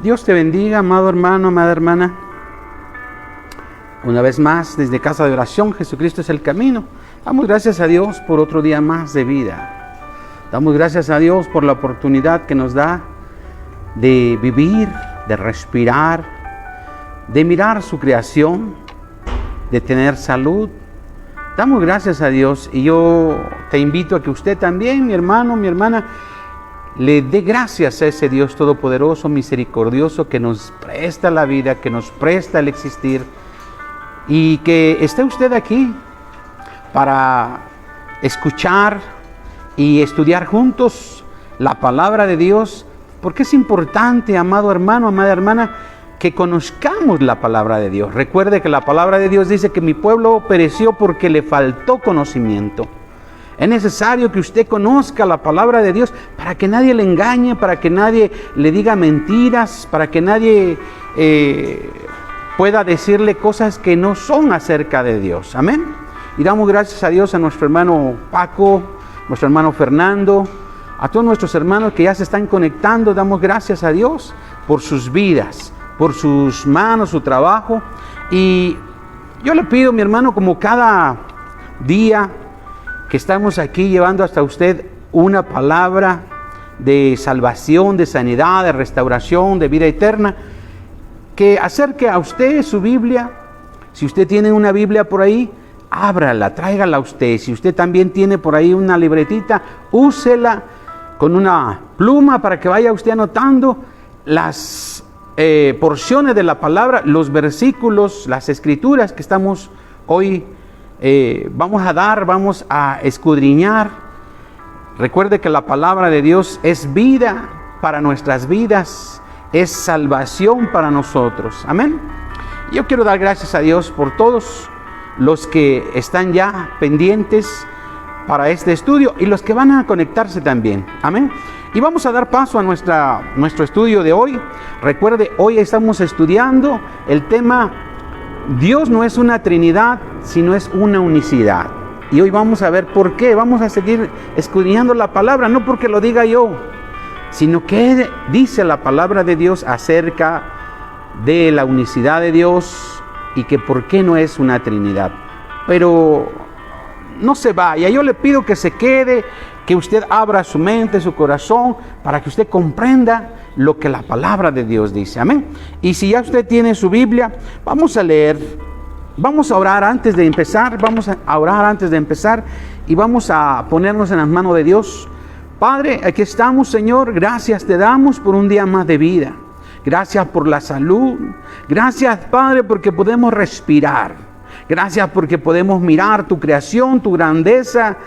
Dios te bendiga, amado hermano, amada hermana. Una vez más, desde Casa de Oración, Jesucristo es el camino. Damos gracias a Dios por otro día más de vida. Damos gracias a Dios por la oportunidad que nos da de vivir, de respirar, de mirar su creación, de tener salud. Damos gracias a Dios y yo te invito a que usted también, mi hermano, mi hermana, le dé gracias a ese Dios todopoderoso, misericordioso, que nos presta la vida, que nos presta el existir, y que esté usted aquí para escuchar y estudiar juntos la palabra de Dios, porque es importante, amado hermano, amada hermana, que conozcamos la palabra de Dios. Recuerde que la palabra de Dios dice que mi pueblo pereció porque le faltó conocimiento. Es necesario que usted conozca la palabra de Dios para que nadie le engañe, para que nadie le diga mentiras, para que nadie pueda decirle cosas que no son acerca de Dios. Amén. Y damos gracias a Dios a nuestro hermano Paco, nuestro hermano Fernando, a todos nuestros hermanos que ya se están conectando. Damos gracias a Dios por sus vidas, por sus manos, su trabajo. Y yo le pido, mi hermano, como cada día que estamos aquí llevando hasta usted una palabra de salvación, de sanidad, de restauración, de vida eterna, que acerque a usted su Biblia. Si usted tiene una Biblia por ahí, ábrala, tráigala a usted. Si usted también tiene por ahí una libretita, úsela con una pluma para que vaya usted anotando las porciones de la palabra, los versículos, las escrituras que estamos hoy vamos a escudriñar. Recuerde que la palabra de Dios es vida para nuestras vidas, es salvación para nosotros. Amén. Yo quiero dar gracias a Dios por todos los que están ya pendientes para este estudio y los que van a conectarse también. Amén. Y vamos a dar paso a nuestro estudio de hoy. Recuerde, hoy estamos estudiando el tema Dios no es una Trinidad, sino es una unicidad. Y hoy vamos a ver por qué. Vamos a seguir escudriñando la palabra, no porque lo diga yo, sino que dice la palabra de Dios acerca de la unicidad de Dios y que por qué no es una Trinidad. Pero no se vaya, yo le pido que se quede, que usted abra su mente, su corazón, para que usted comprenda lo que la palabra de Dios dice. Amén. Y si ya usted tiene su Biblia, vamos a leer, vamos a orar antes de empezar, y vamos a ponernos en las manos de Dios. Padre, aquí estamos, Señor, gracias te damos por un día más de vida. Gracias por la salud. Gracias, Padre, porque podemos respirar. Gracias porque podemos mirar tu creación, tu grandeza,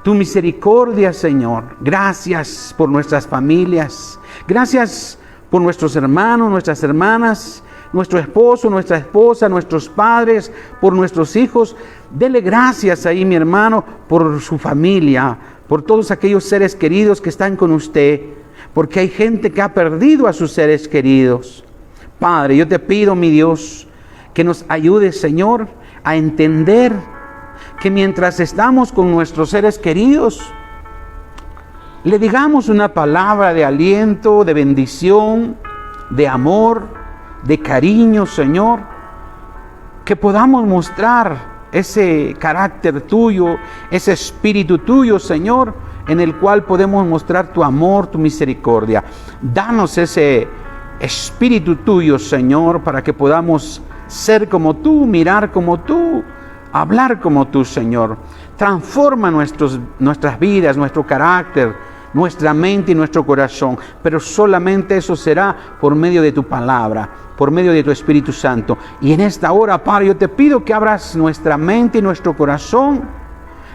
tu misericordia, Señor. Gracias por nuestras familias. Gracias por nuestros hermanos, nuestras hermanas, nuestro esposo, nuestra esposa, nuestros padres, por nuestros hijos. Dele gracias ahí, mi hermano, por su familia, por todos aquellos seres queridos que están con usted, porque hay gente que ha perdido a sus seres queridos. Padre, yo te pido, mi Dios, que nos ayudes, Señor, a entender que mientras estamos con nuestros seres queridos, le digamos una palabra de aliento, de bendición, de amor, de cariño, Señor, que podamos mostrar ese carácter tuyo, ese espíritu tuyo, Señor, en el cual podemos mostrar tu amor, tu misericordia. Danos ese espíritu tuyo, Señor, para que podamos ser como tú, mirar como tú, hablar como tú, Señor. Transforma nuestras vidas, nuestro carácter, nuestra mente y nuestro corazón, pero solamente eso será por medio de tu palabra, por medio de tu Espíritu Santo. Y en esta hora, Padre, yo te pido que abras nuestra mente y nuestro corazón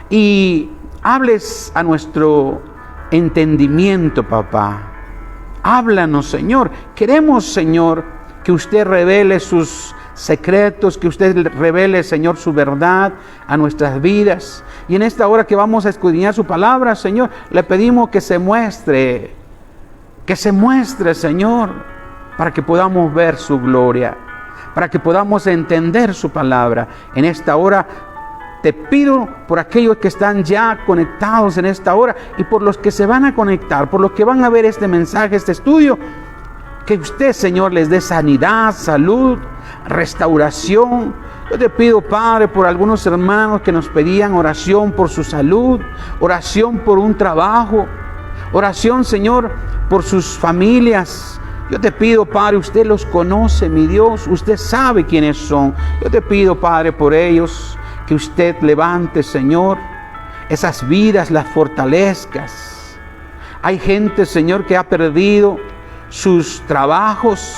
y hables a nuestro entendimiento, papá. Háblanos, Señor. Queremos, Señor, que usted revele sus secretos, que usted revele, Señor, su verdad a nuestras vidas. Y en esta hora que vamos a escudriñar su palabra, Señor, le pedimos que se muestre, Señor, para que podamos ver su gloria, para que podamos entender su palabra. En esta hora te pido por aquellos que están ya conectados en esta hora y por los que se van a conectar, por los que van a ver este mensaje, este estudio, Que usted, Señor, les dé sanidad, salud, restauración. Yo te pido, Padre, por algunos hermanos que nos pedían oración por su salud, oración por un trabajo, oración, Señor, por sus familias. Yo te pido, Padre, usted los conoce, mi Dios, usted sabe quiénes son. Yo te pido, Padre, por ellos, que usted levante, Señor, esas vidas, las fortalezcas. Hay gente, Señor, que ha perdido sus trabajos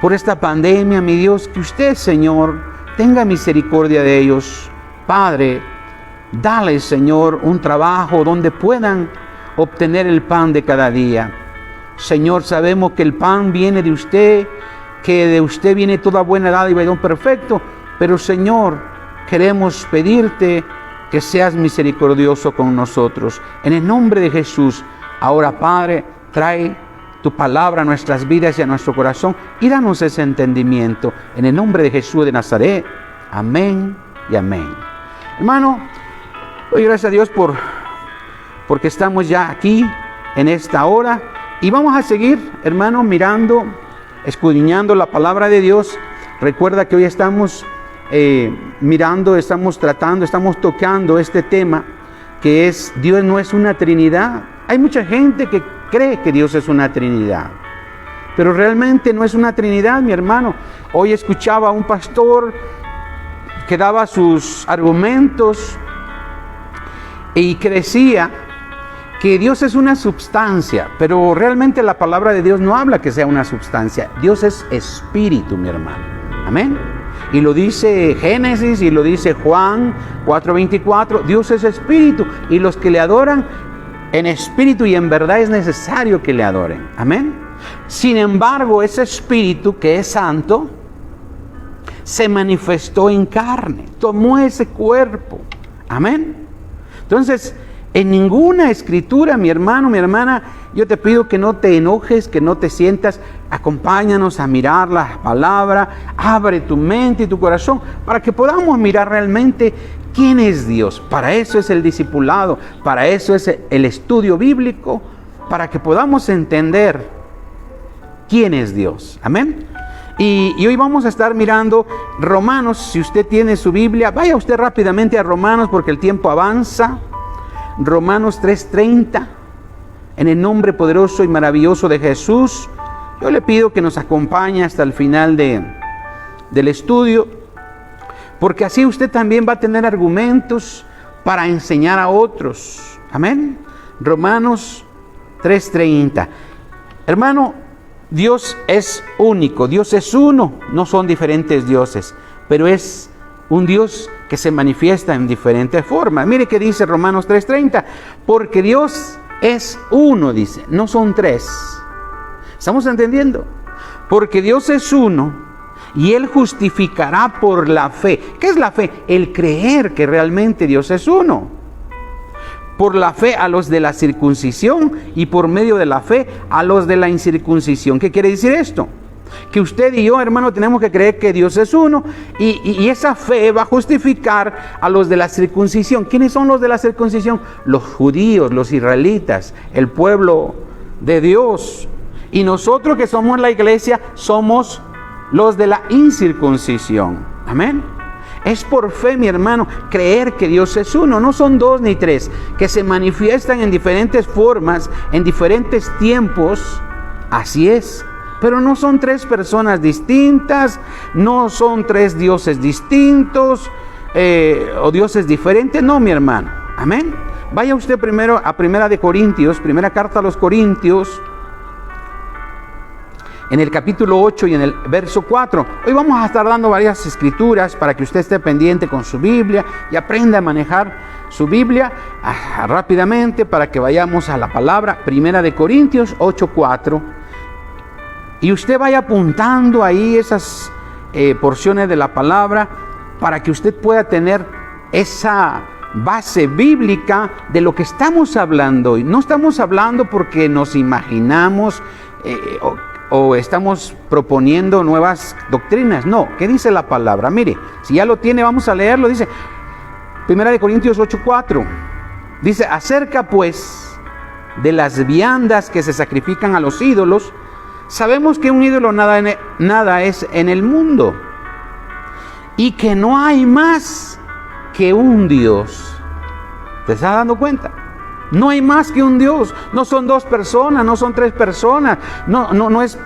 por esta pandemia, mi Dios, que usted, Señor, tenga misericordia de ellos. Padre, dale, Señor, un trabajo donde puedan obtener el pan de cada día. Señor, sabemos que el pan viene de usted, que de usted viene toda buena dádiva y don perfecto, pero, Señor, queremos pedirte que seas misericordioso con nosotros. En el nombre de Jesús, ahora, Padre, trae tu palabra a nuestras vidas y a nuestro corazón y danos ese entendimiento. En el nombre de Jesús de Nazaret. Amén y amén. Hermano, doy gracias a Dios porque estamos ya aquí en esta hora y vamos a seguir, hermano, mirando, escudriñando la palabra de Dios. Recuerda que hoy estamos mirando, estamos tratando, estamos tocando este tema que es: Dios no es una Trinidad. Hay mucha gente que cree que Dios es una Trinidad, pero realmente no es una Trinidad, mi hermano. Hoy escuchaba a un pastor que daba sus argumentos y que decía que Dios es una substancia, pero realmente la palabra de Dios no habla que sea una substancia. Dios es espíritu, mi hermano. Amén. Y lo dice Génesis y lo dice Juan 4:24. Dios es espíritu y los que le adoran en espíritu y en verdad es necesario que le adoren. Amén. Sin embargo, ese espíritu que es santo se manifestó en carne, tomó ese cuerpo. Amén. Entonces, en ninguna escritura, mi hermano, mi hermana, yo te pido que no te enojes, que no te sientas. Acompáñanos a mirar la palabra, abre tu mente y tu corazón para que podamos mirar realmente quién es Dios. Para eso es el discipulado, para eso es el estudio bíblico, para que podamos entender quién es Dios. Amén. Y hoy vamos a estar mirando Romanos. Si usted tiene su Biblia, vaya usted rápidamente a Romanos porque el tiempo avanza. Romanos 3:30, en el nombre poderoso y maravilloso de Jesús, yo le pido que nos acompañe hasta el final del estudio, porque así usted también va a tener argumentos para enseñar a otros. Amén. Romanos 3:30. Hermano, Dios es único, Dios es uno, no son diferentes dioses, pero es un Dios que se manifiesta en diferentes formas. Mire que dice Romanos 3:30, porque Dios es uno, dice, no son tres. ¿Estamos entendiendo? Porque Dios es uno y Él justificará por la fe. ¿Qué es la fe? El creer que realmente Dios es uno. Por la fe a los de la circuncisión y por medio de la fe a los de la incircuncisión. ¿Qué quiere decir esto? Que usted y yo, hermano, tenemos que creer que Dios es uno y esa fe va a justificar a los de la circuncisión. ¿Quiénes son los de la circuncisión? Los judíos, los israelitas, el pueblo de Dios. Y nosotros que somos la iglesia somos los de la incircuncisión. Amén. Es por fe, mi hermano, creer que Dios es uno. No son dos ni tres, que se manifiestan en diferentes formas, en diferentes tiempos. Así es. Pero no son tres personas distintas, no son tres dioses distintos o dioses diferentes. No, mi hermano. Amén. Vaya usted primero a Primera de Corintios, primera carta a los Corintios, en el capítulo 8 y en el verso 4. Hoy vamos a estar dando varias escrituras para que usted esté pendiente con su Biblia y aprenda a manejar su Biblia rápidamente para que vayamos a la palabra. Primera de Corintios 8:4. Y usted vaya apuntando ahí esas porciones de la palabra para que usted pueda tener esa base bíblica de lo que estamos hablando hoy. No estamos hablando porque nos imaginamos o estamos proponiendo nuevas doctrinas. No, ¿qué dice la palabra? Mire, si ya lo tiene, vamos a leerlo. Dice, 1 Corintios 8:4. Dice, acerca pues de las viandas que se sacrifican a los ídolos, Sabemos que un ídolo nada es en el mundo y que no hay más que un Dios. ¿Te estás dando cuenta? No hay más que un Dios. No son dos personas, no son tres personas. No es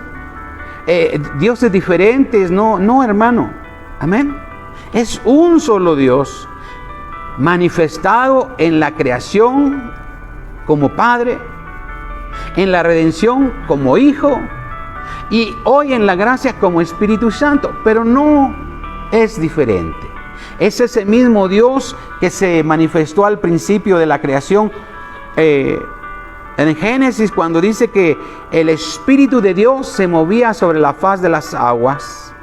dioses diferentes. No, hermano. Amén. Es un solo Dios manifestado en la creación como Padre, en la redención como Hijo y hoy en la gracia como Espíritu Santo. Pero no es diferente. Es ese mismo Dios que se manifestó al principio de la creación. En Génesis, cuando dice que el Espíritu de Dios se movía sobre la faz de las aguas,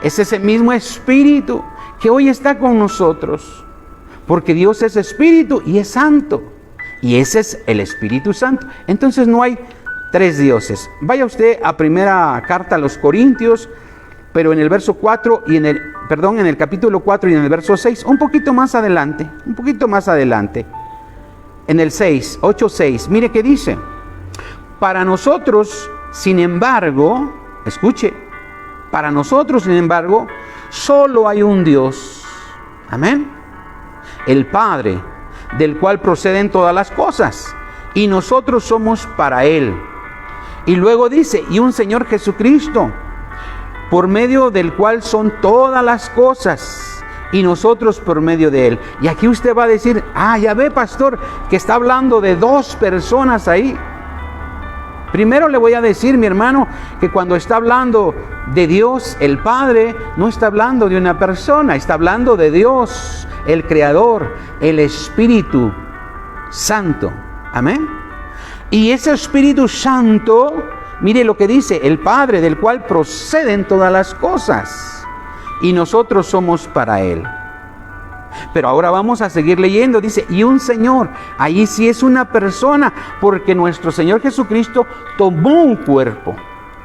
es ese mismo Espíritu que hoy está con nosotros, porque Dios es Espíritu y es Santo, y ese es el Espíritu Santo. Entonces no hay tres dioses. Vaya usted a primera carta a los Corintios, pero en el verso 4 y en el capítulo 4 y en el verso 6, un poquito más adelante, en el 8:6, mire qué dice: para nosotros, sin embargo, escuche, para nosotros, sin embargo, solo hay un Dios, amén, el Padre, del cual proceden todas las cosas, y nosotros somos para Él. Y luego dice, y un Señor Jesucristo, por medio del cual son todas las cosas, y nosotros por medio de Él. Y aquí usted va a decir, ya ve, pastor, que está hablando de dos personas ahí. Primero le voy a decir, mi hermano, que cuando está hablando de Dios, el Padre, no está hablando de una persona, está hablando de Dios, el Creador, el Espíritu Santo. Amén. Y ese Espíritu Santo, mire lo que dice, el Padre, del cual proceden todas las cosas, y nosotros somos para Él. Pero ahora vamos a seguir leyendo, dice, y un Señor, allí sí es una persona, porque nuestro Señor Jesucristo tomó un cuerpo,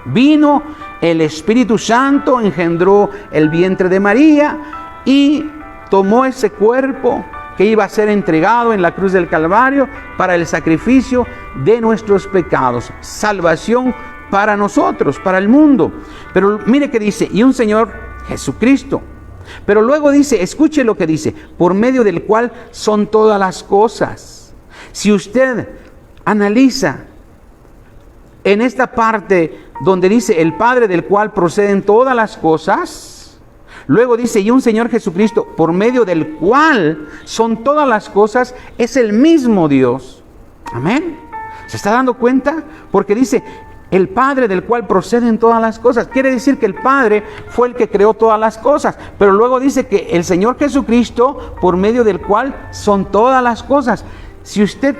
vino el Espíritu Santo, engendró el vientre de María y tomó ese cuerpo que iba a ser entregado en la cruz del Calvario para el sacrificio de nuestros pecados, salvación para nosotros, para el mundo. Pero mire que dice, y un Señor Jesucristo. Pero luego dice, escuche lo que dice, por medio del cual son todas las cosas. Si usted analiza en esta parte donde dice el Padre, del cual proceden todas las cosas, luego dice, y un Señor Jesucristo, por medio del cual son todas las cosas, es el mismo Dios. Amén. ¿Se está dando cuenta? Porque dice, el Padre, del cual proceden todas las cosas. Quiere decir que el Padre fue el que creó todas las cosas. Pero luego dice que el Señor Jesucristo, por medio del cual son todas las cosas. Si usted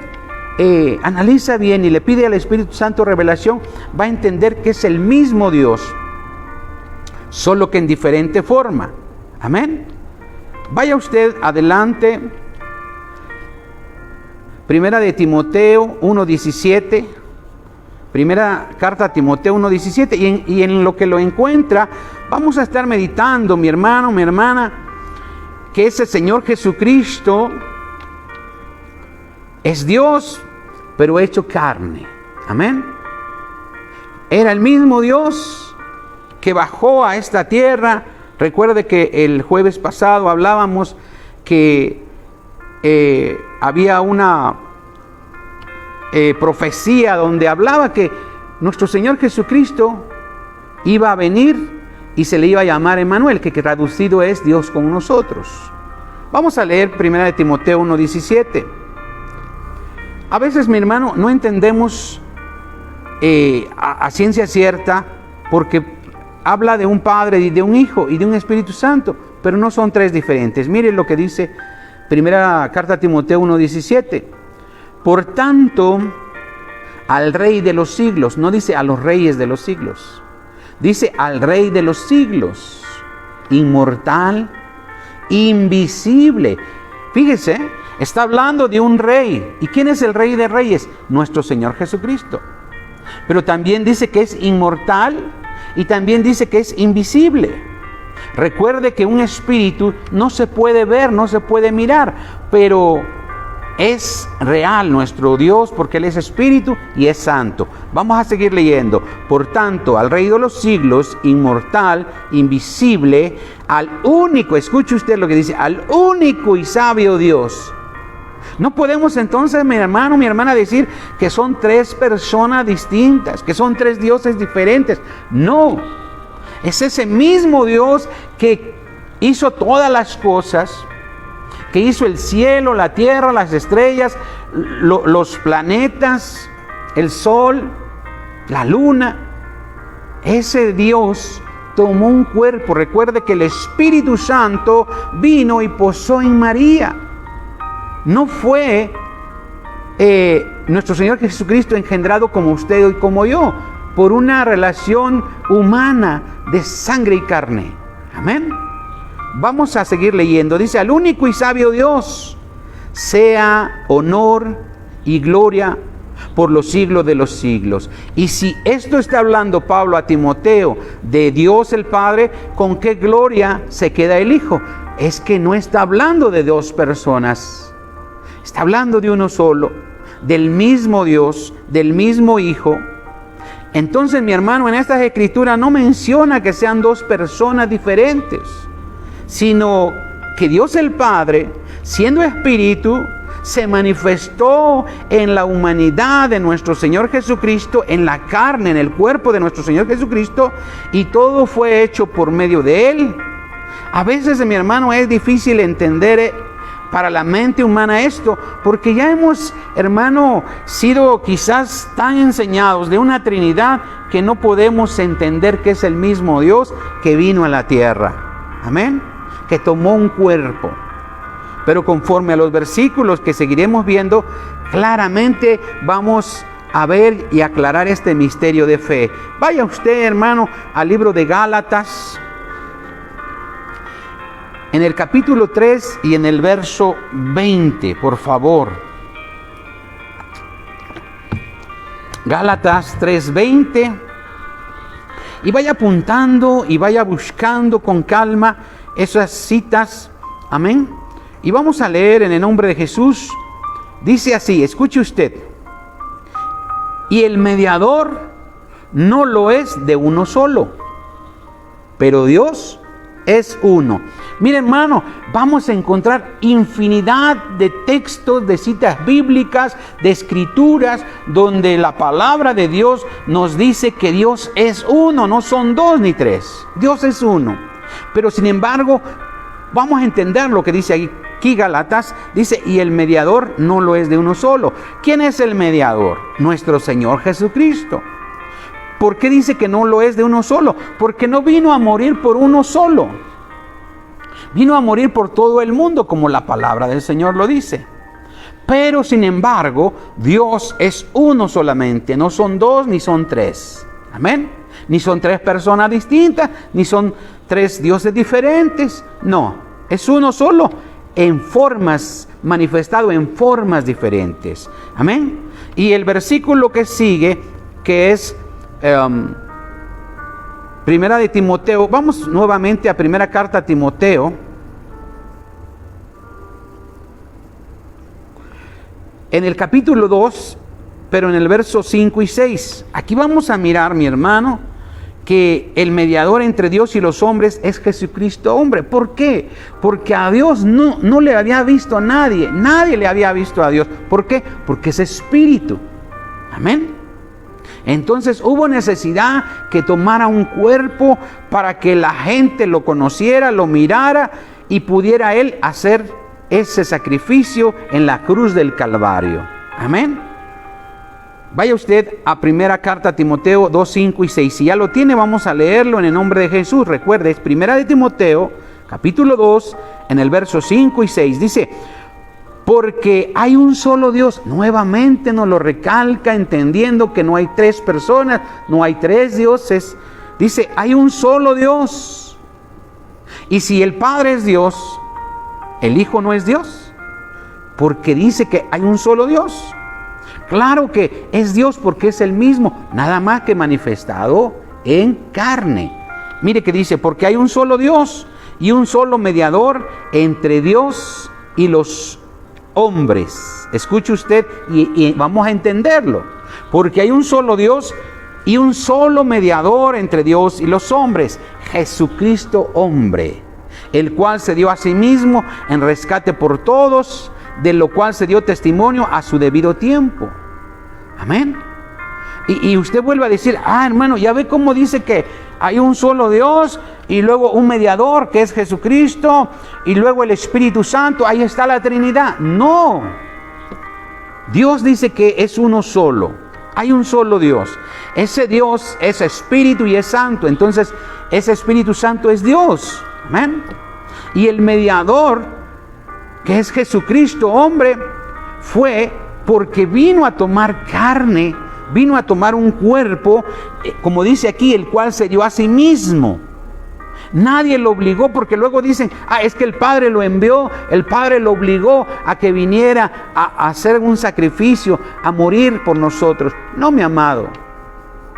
analiza bien y le pide al Espíritu Santo revelación, va a entender que es el mismo Dios, solo que en diferente forma. Amén. Vaya usted adelante. Primera de Timoteo 1:17. Primera carta a Timoteo 1:17, y en lo que lo encuentra, vamos a estar meditando, mi hermano, mi hermana, que ese Señor Jesucristo es Dios, pero hecho carne. Amén. Era el mismo Dios que bajó a esta tierra. Recuerde que el jueves pasado hablábamos que había una profecía donde hablaba que nuestro Señor Jesucristo iba a venir y se le iba a llamar Emmanuel, que traducido es Dios con nosotros. Vamos a leer 1 de Timoteo 1:17. A veces, mi hermano, no entendemos a ciencia cierta, porque habla de un Padre y de un Hijo y de un Espíritu Santo, pero no son tres diferentes. Miren lo que dice primera carta a Timoteo 1:17. Por tanto, al Rey de los siglos, no dice a los reyes de los siglos, dice al Rey de los siglos, inmortal, invisible. Fíjese, está hablando de un rey. ¿Y quién es el Rey de Reyes? Nuestro Señor Jesucristo. Pero también dice que es inmortal y también dice que es invisible. Recuerde que un espíritu no se puede ver, no se puede mirar, pero es real nuestro Dios porque Él es Espíritu y es Santo. Vamos a seguir leyendo. Por tanto, al Rey de los siglos, inmortal, invisible, al único, escuche usted lo que dice, al único y sabio Dios. No podemos entonces, mi hermano, mi hermana, decir que son tres personas distintas, que son tres dioses diferentes. No, es ese mismo Dios que hizo todas las cosas, que hizo el cielo, la tierra, las estrellas, los planetas, el sol, la luna. Ese Dios tomó un cuerpo. Recuerde que el Espíritu Santo vino y posó en María. No fue nuestro Señor Jesucristo engendrado como usted y como yo, por una relación humana de sangre y carne. Amén. Vamos a seguir leyendo. Dice, al único y sabio Dios sea honor y gloria por los siglos de los siglos. Y si esto está hablando Pablo a Timoteo de Dios el Padre, ¿con qué gloria se queda el Hijo? Es que no está hablando de dos personas. Está hablando de uno solo, del mismo Dios, del mismo Hijo. Entonces, mi hermano, en estas escrituras no menciona que sean dos personas diferentes, sino que Dios el Padre, siendo Espíritu, se manifestó en la humanidad de nuestro Señor Jesucristo, en la carne, en el cuerpo de nuestro Señor Jesucristo, y todo fue hecho por medio de Él. A veces, mi hermano, es difícil entender para la mente humana esto, porque ya hemos, hermano, sido quizás tan enseñados de una Trinidad que no podemos entender que es el mismo Dios que vino a la tierra. Amén. Que tomó un cuerpo. Pero conforme a los versículos que seguiremos viendo, claramente vamos a ver y aclarar este misterio de fe. Vaya usted, hermano, al libro de Gálatas, en el capítulo 3 y en el verso 20, por favor. Gálatas 3:20. Y vaya apuntando y vaya buscando con calma esas citas. Amén. Y vamos a leer en el nombre de Jesús. Dice así, escuche usted. Y el mediador no lo es de uno solo, pero Dios es uno. Mire, hermano, vamos a encontrar infinidad de textos, de citas bíblicas, de escrituras, donde la palabra de Dios nos dice que Dios es uno, no son dos ni tres. Dios es uno. Pero sin embargo, vamos a entender lo que dice aquí Gálatas. Dice, y el mediador no lo es de uno solo. ¿Quién es el mediador? Nuestro Señor Jesucristo. ¿Por qué dice que no lo es de uno solo? Porque no vino a morir por uno solo. Vino a morir por todo el mundo, como la palabra del Señor lo dice. Pero sin embargo, Dios es uno solamente. No son dos ni son tres. Amén. Ni son tres personas distintas, ni son tres dioses diferentes. No, es uno solo en formas, manifestado en formas diferentes. Amén. Y el versículo que sigue, que es Primera de Timoteo. Vamos nuevamente a primera carta a Timoteo. En el capítulo 2, pero en el verso 5 y 6. Aquí vamos a mirar, mi hermano, que el mediador entre Dios y los hombres es Jesucristo hombre. ¿Por qué? Porque a Dios no le había visto a nadie. Nadie le había visto a Dios. ¿Por qué? Porque es espíritu. Amén. Entonces hubo necesidad que tomara un cuerpo para que la gente lo conociera, lo mirara y pudiera Él hacer ese sacrificio en la cruz del Calvario. Amén. Vaya usted a primera carta a Timoteo 2, 5 y 6. Si ya lo tiene, vamos a leerlo en el nombre de Jesús. Recuerde, es primera de Timoteo, capítulo 2, en el verso 5 y 6. Dice, porque hay un solo Dios. Nuevamente nos lo recalca, entendiendo que no hay tres personas, no hay tres dioses. Dice, hay un solo Dios. Y si el Padre es Dios, ¿el Hijo no es Dios? Porque dice que hay un solo Dios. Claro que es Dios porque es el mismo, nada más que manifestado en carne. Mire que dice, porque hay un solo Dios y un solo mediador entre Dios y los hombres, Escuche usted y vamos a entenderlo. Porque hay un solo Dios y un solo mediador entre Dios y los hombres, Jesucristo hombre, el cual se dio a sí mismo en rescate por todos, de lo cual se dio testimonio a su debido tiempo. Amén. Y usted vuelve a decir, hermano, ya ve cómo dice que hay un solo Dios y luego un mediador que es Jesucristo y luego el Espíritu Santo, ahí está la Trinidad. No, Dios dice que es uno solo, hay un solo Dios. Ese Dios es Espíritu y es Santo, entonces ese Espíritu Santo es Dios. Amén. Y el mediador, que es Jesucristo hombre, fue porque vino a tomar carne, vino a tomar un cuerpo, como dice aquí, el cual se dio a sí mismo. Nadie lo obligó, porque luego dicen, es que el Padre lo envió, el Padre lo obligó a que viniera a hacer un sacrificio, a morir por nosotros. No, mi amado,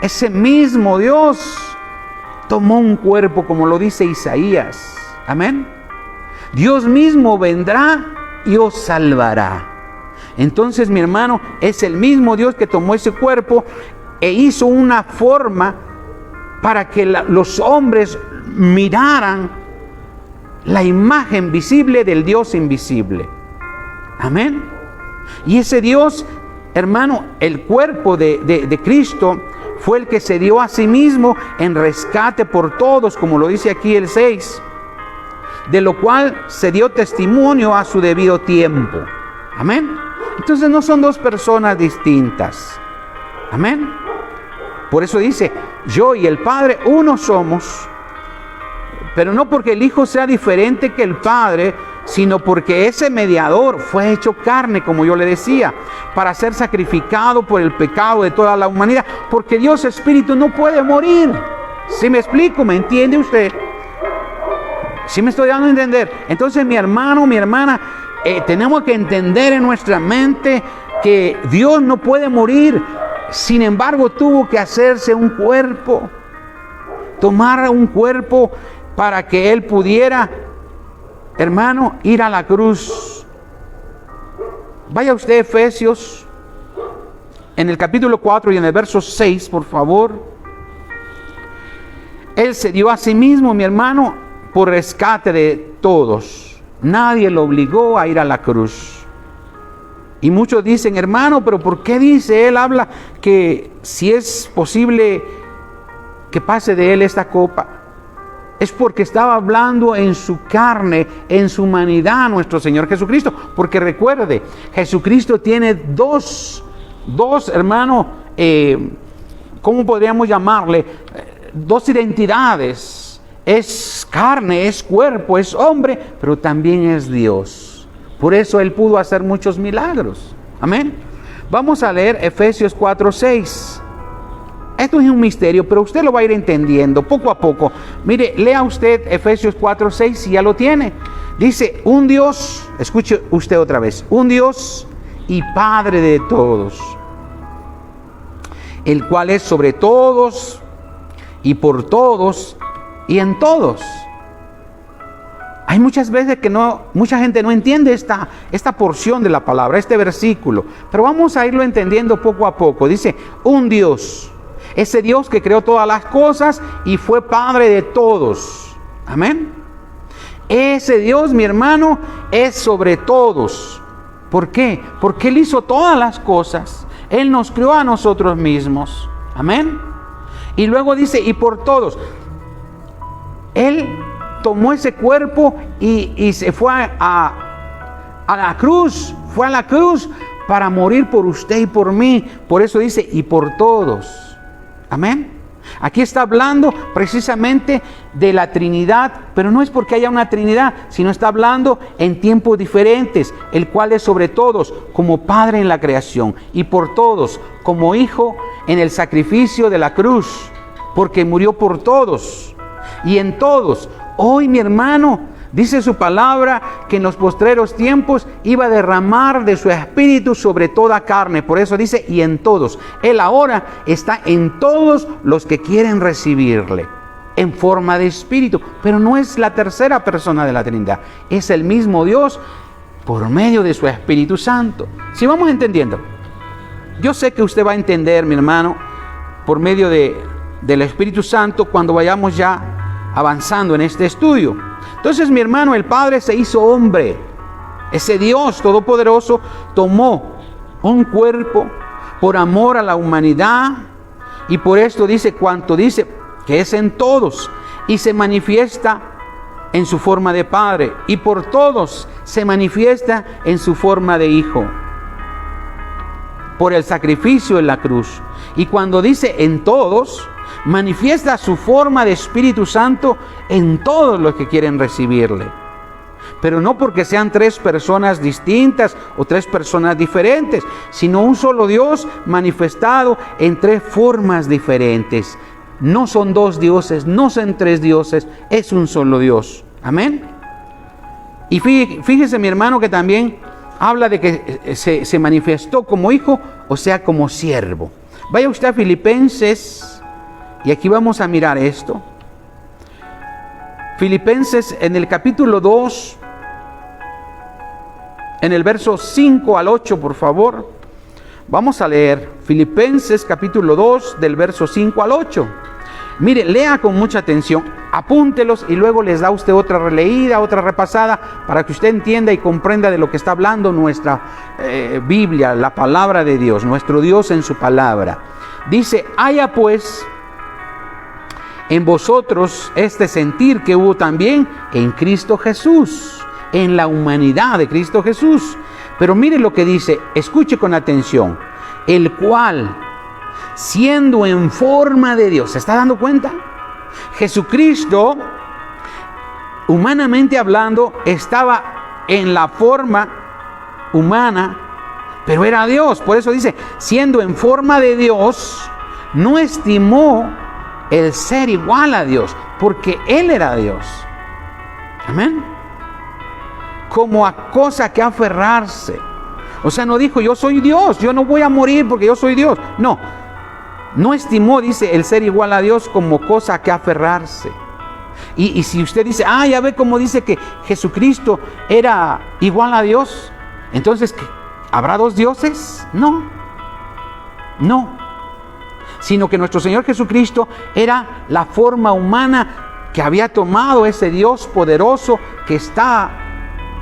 ese mismo Dios tomó un cuerpo, como lo dice Isaías. Amén. Dios mismo vendrá y os salvará. Entonces, mi hermano, es el mismo Dios que tomó ese cuerpo e hizo una forma para que los hombres miraran la imagen visible del Dios invisible. Amén. Y ese Dios, hermano, el cuerpo de Cristo fue el que se dio a sí mismo en rescate por todos, como lo dice aquí el 6, de lo cual se dio testimonio a su debido tiempo. Amén. Entonces no son dos personas distintas. Amén. Por eso dice, yo y el Padre uno somos. Pero no porque el Hijo sea diferente que el Padre, sino porque ese mediador fue hecho carne, como yo le decía, para ser sacrificado por el pecado de toda la humanidad. Porque Dios Espíritu no puede morir. ¿Sí me explico? ¿Me entiende usted? ¿Sí me estoy dando a entender? Entonces, mi hermano, mi hermana, tenemos que entender en nuestra mente que Dios no puede morir. Sin embargo, tuvo que hacerse un cuerpo, tomar un cuerpo para que Él pudiera, hermano, ir a la cruz. Vaya usted a Efesios, en el capítulo 4 y en el verso 6, por favor. Él se dio a sí mismo, mi hermano, por rescate de todos. Nadie lo obligó a ir a la cruz. Y muchos dicen, hermano, pero ¿por qué dice él? Habla que si es posible que pase de él esta copa. Es porque estaba hablando en su carne, en su humanidad, nuestro Señor Jesucristo. Porque recuerde, Jesucristo tiene dos hermano, ¿cómo podríamos llamarle? Dos identidades. Es carne, es cuerpo, es hombre, pero también es Dios. Por eso Él pudo hacer muchos milagros. Amén. Vamos a leer Efesios 4:6. Esto es un misterio, pero usted lo va a ir entendiendo poco a poco. Mire, lea usted Efesios 4:6 si ya lo tiene. Dice, un Dios, escuche usted otra vez, un Dios y Padre de todos, el cual es sobre todos y por todos y en todos. Hay muchas veces que mucha gente no entiende esta porción de la palabra, este versículo, pero vamos a irlo entendiendo poco a poco. Dice, un Dios, ese Dios que creó todas las cosas y fue Padre de todos. Amén. Ese Dios, mi hermano, es sobre todos. ¿Por qué? Porque Él hizo todas las cosas. Él nos creó a nosotros mismos. Amén. Y luego dice, y por todos. Él tomó ese cuerpo y se fue a la cruz. Fue a la cruz para morir por usted y por mí. Por eso dice, y por todos. Amén. Aquí está hablando precisamente de la Trinidad, pero no es porque haya una Trinidad, sino está hablando en tiempos diferentes, el cual es sobre todos, como Padre en la creación, y por todos, como Hijo en el sacrificio de la cruz, porque murió por todos. Y en todos, hoy mi hermano, dice su palabra que en los postreros tiempos iba a derramar de su espíritu sobre toda carne. Por eso dice, y en todos. Él ahora está en todos los que quieren recibirle, en forma de espíritu. Pero no es la tercera persona de la Trinidad. Es el mismo Dios por medio de su Espíritu Santo. Si vamos entendiendo, yo sé que usted va a entender, mi hermano, por medio del Espíritu Santo cuando vayamos ya avanzando en este estudio. Entonces, mi hermano, el Padre se hizo hombre. Ese Dios todopoderoso tomó un cuerpo por amor a la humanidad, y por esto dice cuanto dice que es en todos, y se manifiesta en su forma de Padre, y por todos se manifiesta en su forma de Hijo, por el sacrificio en la cruz. Y cuando dice en todos, manifiesta su forma de Espíritu Santo en todos los que quieren recibirle. Pero no porque sean tres personas distintas o tres personas diferentes, sino un solo Dios manifestado en tres formas diferentes. No son dos dioses, no son tres dioses, es un solo Dios. Amén. Y fíjese, mi hermano, que también habla de que se manifestó como hijo, o sea, como siervo. Vaya usted a Filipenses, y aquí vamos a mirar esto. Filipenses en el capítulo 2, en el verso 5 al 8, por favor. Vamos a leer Filipenses capítulo 2, del verso 5 al 8. Mire, lea con mucha atención, apúntelos y luego les da usted otra releída, otra repasada, para que usted entienda y comprenda de lo que está hablando nuestra Biblia, la palabra de Dios, nuestro Dios en su palabra. Dice: haya pues en vosotros este sentir que hubo también en Cristo Jesús, en la humanidad de Cristo Jesús. Pero mire lo que dice, escuche con atención: el cual, siendo en forma de Dios, ¿se está dando cuenta? Jesucristo, humanamente hablando, estaba en la forma humana, pero era Dios. Por eso dice, siendo en forma de Dios, no estimó el ser igual a Dios, porque Él era Dios. Amén. Como a cosa que aferrarse. O sea, no dijo, yo soy Dios, yo no voy a morir porque yo soy Dios. No, no estimó, dice, el ser igual a Dios como cosa que aferrarse. Y si usted dice, ya ve cómo dice que Jesucristo era igual a Dios, entonces, ¿habrá dos dioses? No, sino que nuestro Señor Jesucristo era la forma humana que había tomado ese Dios poderoso que está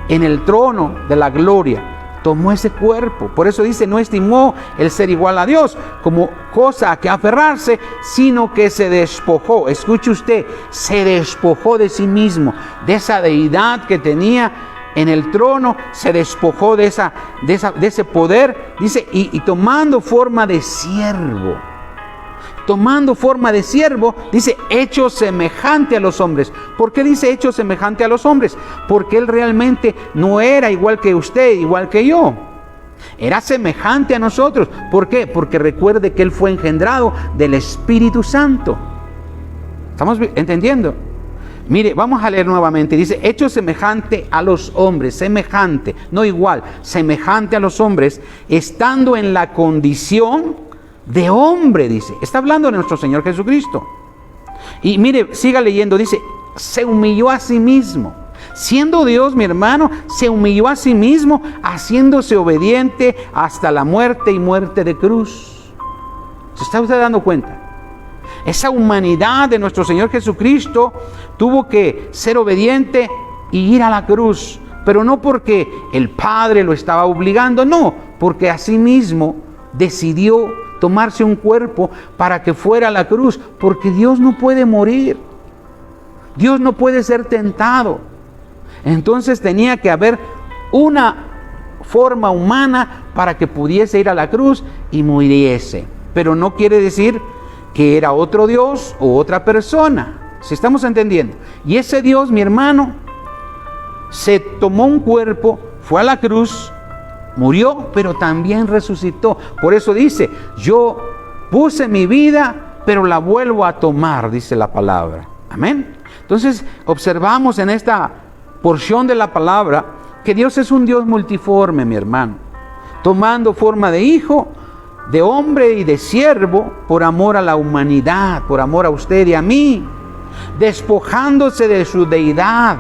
en el trono de la gloria. Tomó ese cuerpo. Por eso dice, no estimó el ser igual a Dios como cosa a que aferrarse, sino que se despojó. Escuche usted, se despojó de sí mismo, de esa deidad que tenía en el trono, se despojó de ese poder, dice, y tomando forma de siervo. Tomando forma de siervo, dice, hecho semejante a los hombres. ¿Por qué dice hecho semejante a los hombres? Porque Él realmente no era igual que usted, igual que yo. Era semejante a nosotros. ¿Por qué? Porque recuerde que Él fue engendrado del Espíritu Santo. ¿Estamos entendiendo? Mire, vamos a leer nuevamente. Dice, hecho semejante a los hombres, semejante, no igual, semejante a los hombres, estando en la condición de hombre, dice. Está hablando de nuestro Señor Jesucristo. Y mire, siga leyendo, dice, se humilló a sí mismo. Siendo Dios, mi hermano, se humilló a sí mismo, haciéndose obediente hasta la muerte y muerte de cruz. ¿Se está usted dando cuenta? Esa humanidad de nuestro Señor Jesucristo tuvo que ser obediente y ir a la cruz. Pero no porque el Padre lo estaba obligando, no, porque a sí mismo decidió tomarse un cuerpo para que fuera a la cruz, porque Dios no puede morir, Dios no puede ser tentado. Entonces tenía que haber una forma humana para que pudiese ir a la cruz y muriese. Pero no quiere decir que era otro Dios o otra persona. ¿Sí estamos entendiendo? Y ese Dios, mi hermano, se tomó un cuerpo, fue a la cruz, murió, pero también resucitó. Por eso dice, yo puse mi vida, pero la vuelvo a tomar, dice la palabra. Amén. Entonces, observamos en esta porción de la palabra que Dios es un Dios multiforme, mi hermano, tomando forma de hijo, de hombre y de siervo, por amor a la humanidad, por amor a usted y a mí, despojándose de su deidad.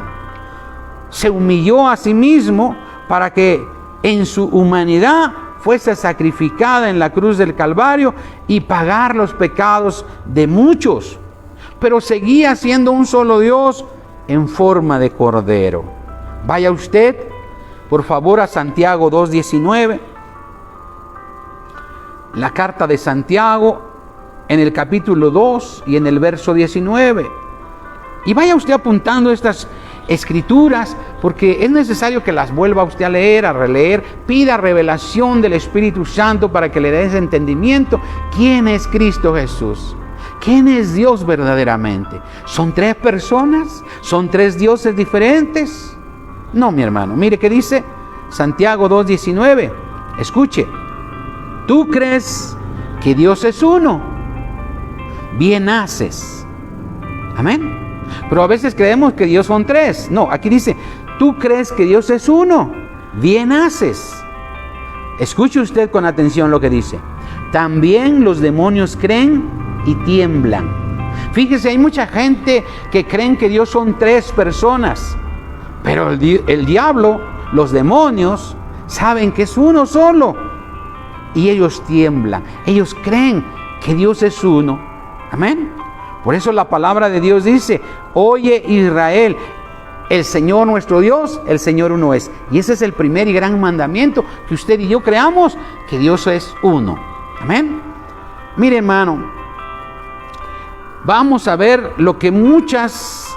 Se humilló a sí mismo para que en su humanidad fuese sacrificada en la cruz del Calvario y pagar los pecados de muchos. Pero seguía siendo un solo Dios en forma de cordero. Vaya usted, por favor, a Santiago 2:19. La carta de Santiago en el capítulo 2 y en el verso 19. Y vaya usted apuntando estas escrituras, porque es necesario que las vuelva usted a leer, a releer. Pida revelación del Espíritu Santo para que le dé ese entendimiento. ¿Quién es Cristo Jesús? ¿Quién es Dios verdaderamente? ¿Son tres personas? ¿Son tres dioses diferentes? No, mi hermano. Mire qué dice Santiago 2:19. Escuche. ¿Tú crees que Dios es uno? Bien haces. Amén. Pero a veces creemos que Dios son tres. No, aquí dice, tú crees que Dios es uno. Bien haces. Escuche usted con atención lo que dice. También los demonios creen y tiemblan. Fíjese, hay mucha gente que creen que Dios son tres personas. Pero el diablo, los demonios, saben que es uno solo. Y ellos tiemblan. Ellos creen que Dios es uno. Amén. Por eso la palabra de Dios dice, oye Israel, el Señor nuestro Dios, el Señor uno es. Y ese es el primer y gran mandamiento, que usted y yo creamos que Dios es uno. Amén. Mire, hermano, vamos a ver lo que muchas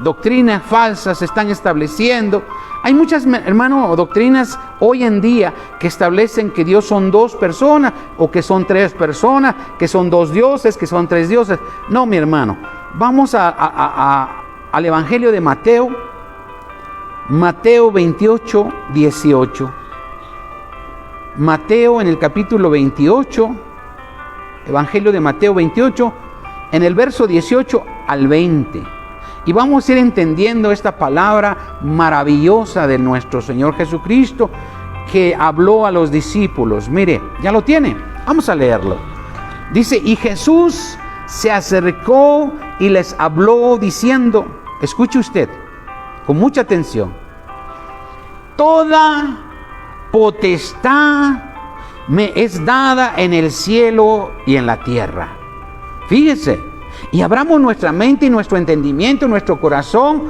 doctrinas falsas están estableciendo. Hay muchas, hermano, doctrinas hoy en día que establecen que Dios son dos personas, o que son tres personas, que son dos dioses, que son tres dioses. No, mi hermano. Vamos al Evangelio de Mateo. Mateo 28:18. Mateo en el capítulo 28. Evangelio de Mateo 28, en el verso 18 al 20. Y vamos a ir entendiendo esta palabra maravillosa de nuestro Señor Jesucristo, que habló a los discípulos. Mire, ya lo tiene. Vamos a leerlo. Dice, y Jesús se acercó y les habló diciendo, escuche usted, con mucha atención. Toda potestad me es dada en el cielo y en la tierra. Fíjese. Y abramos nuestra mente y nuestro entendimiento, nuestro corazón,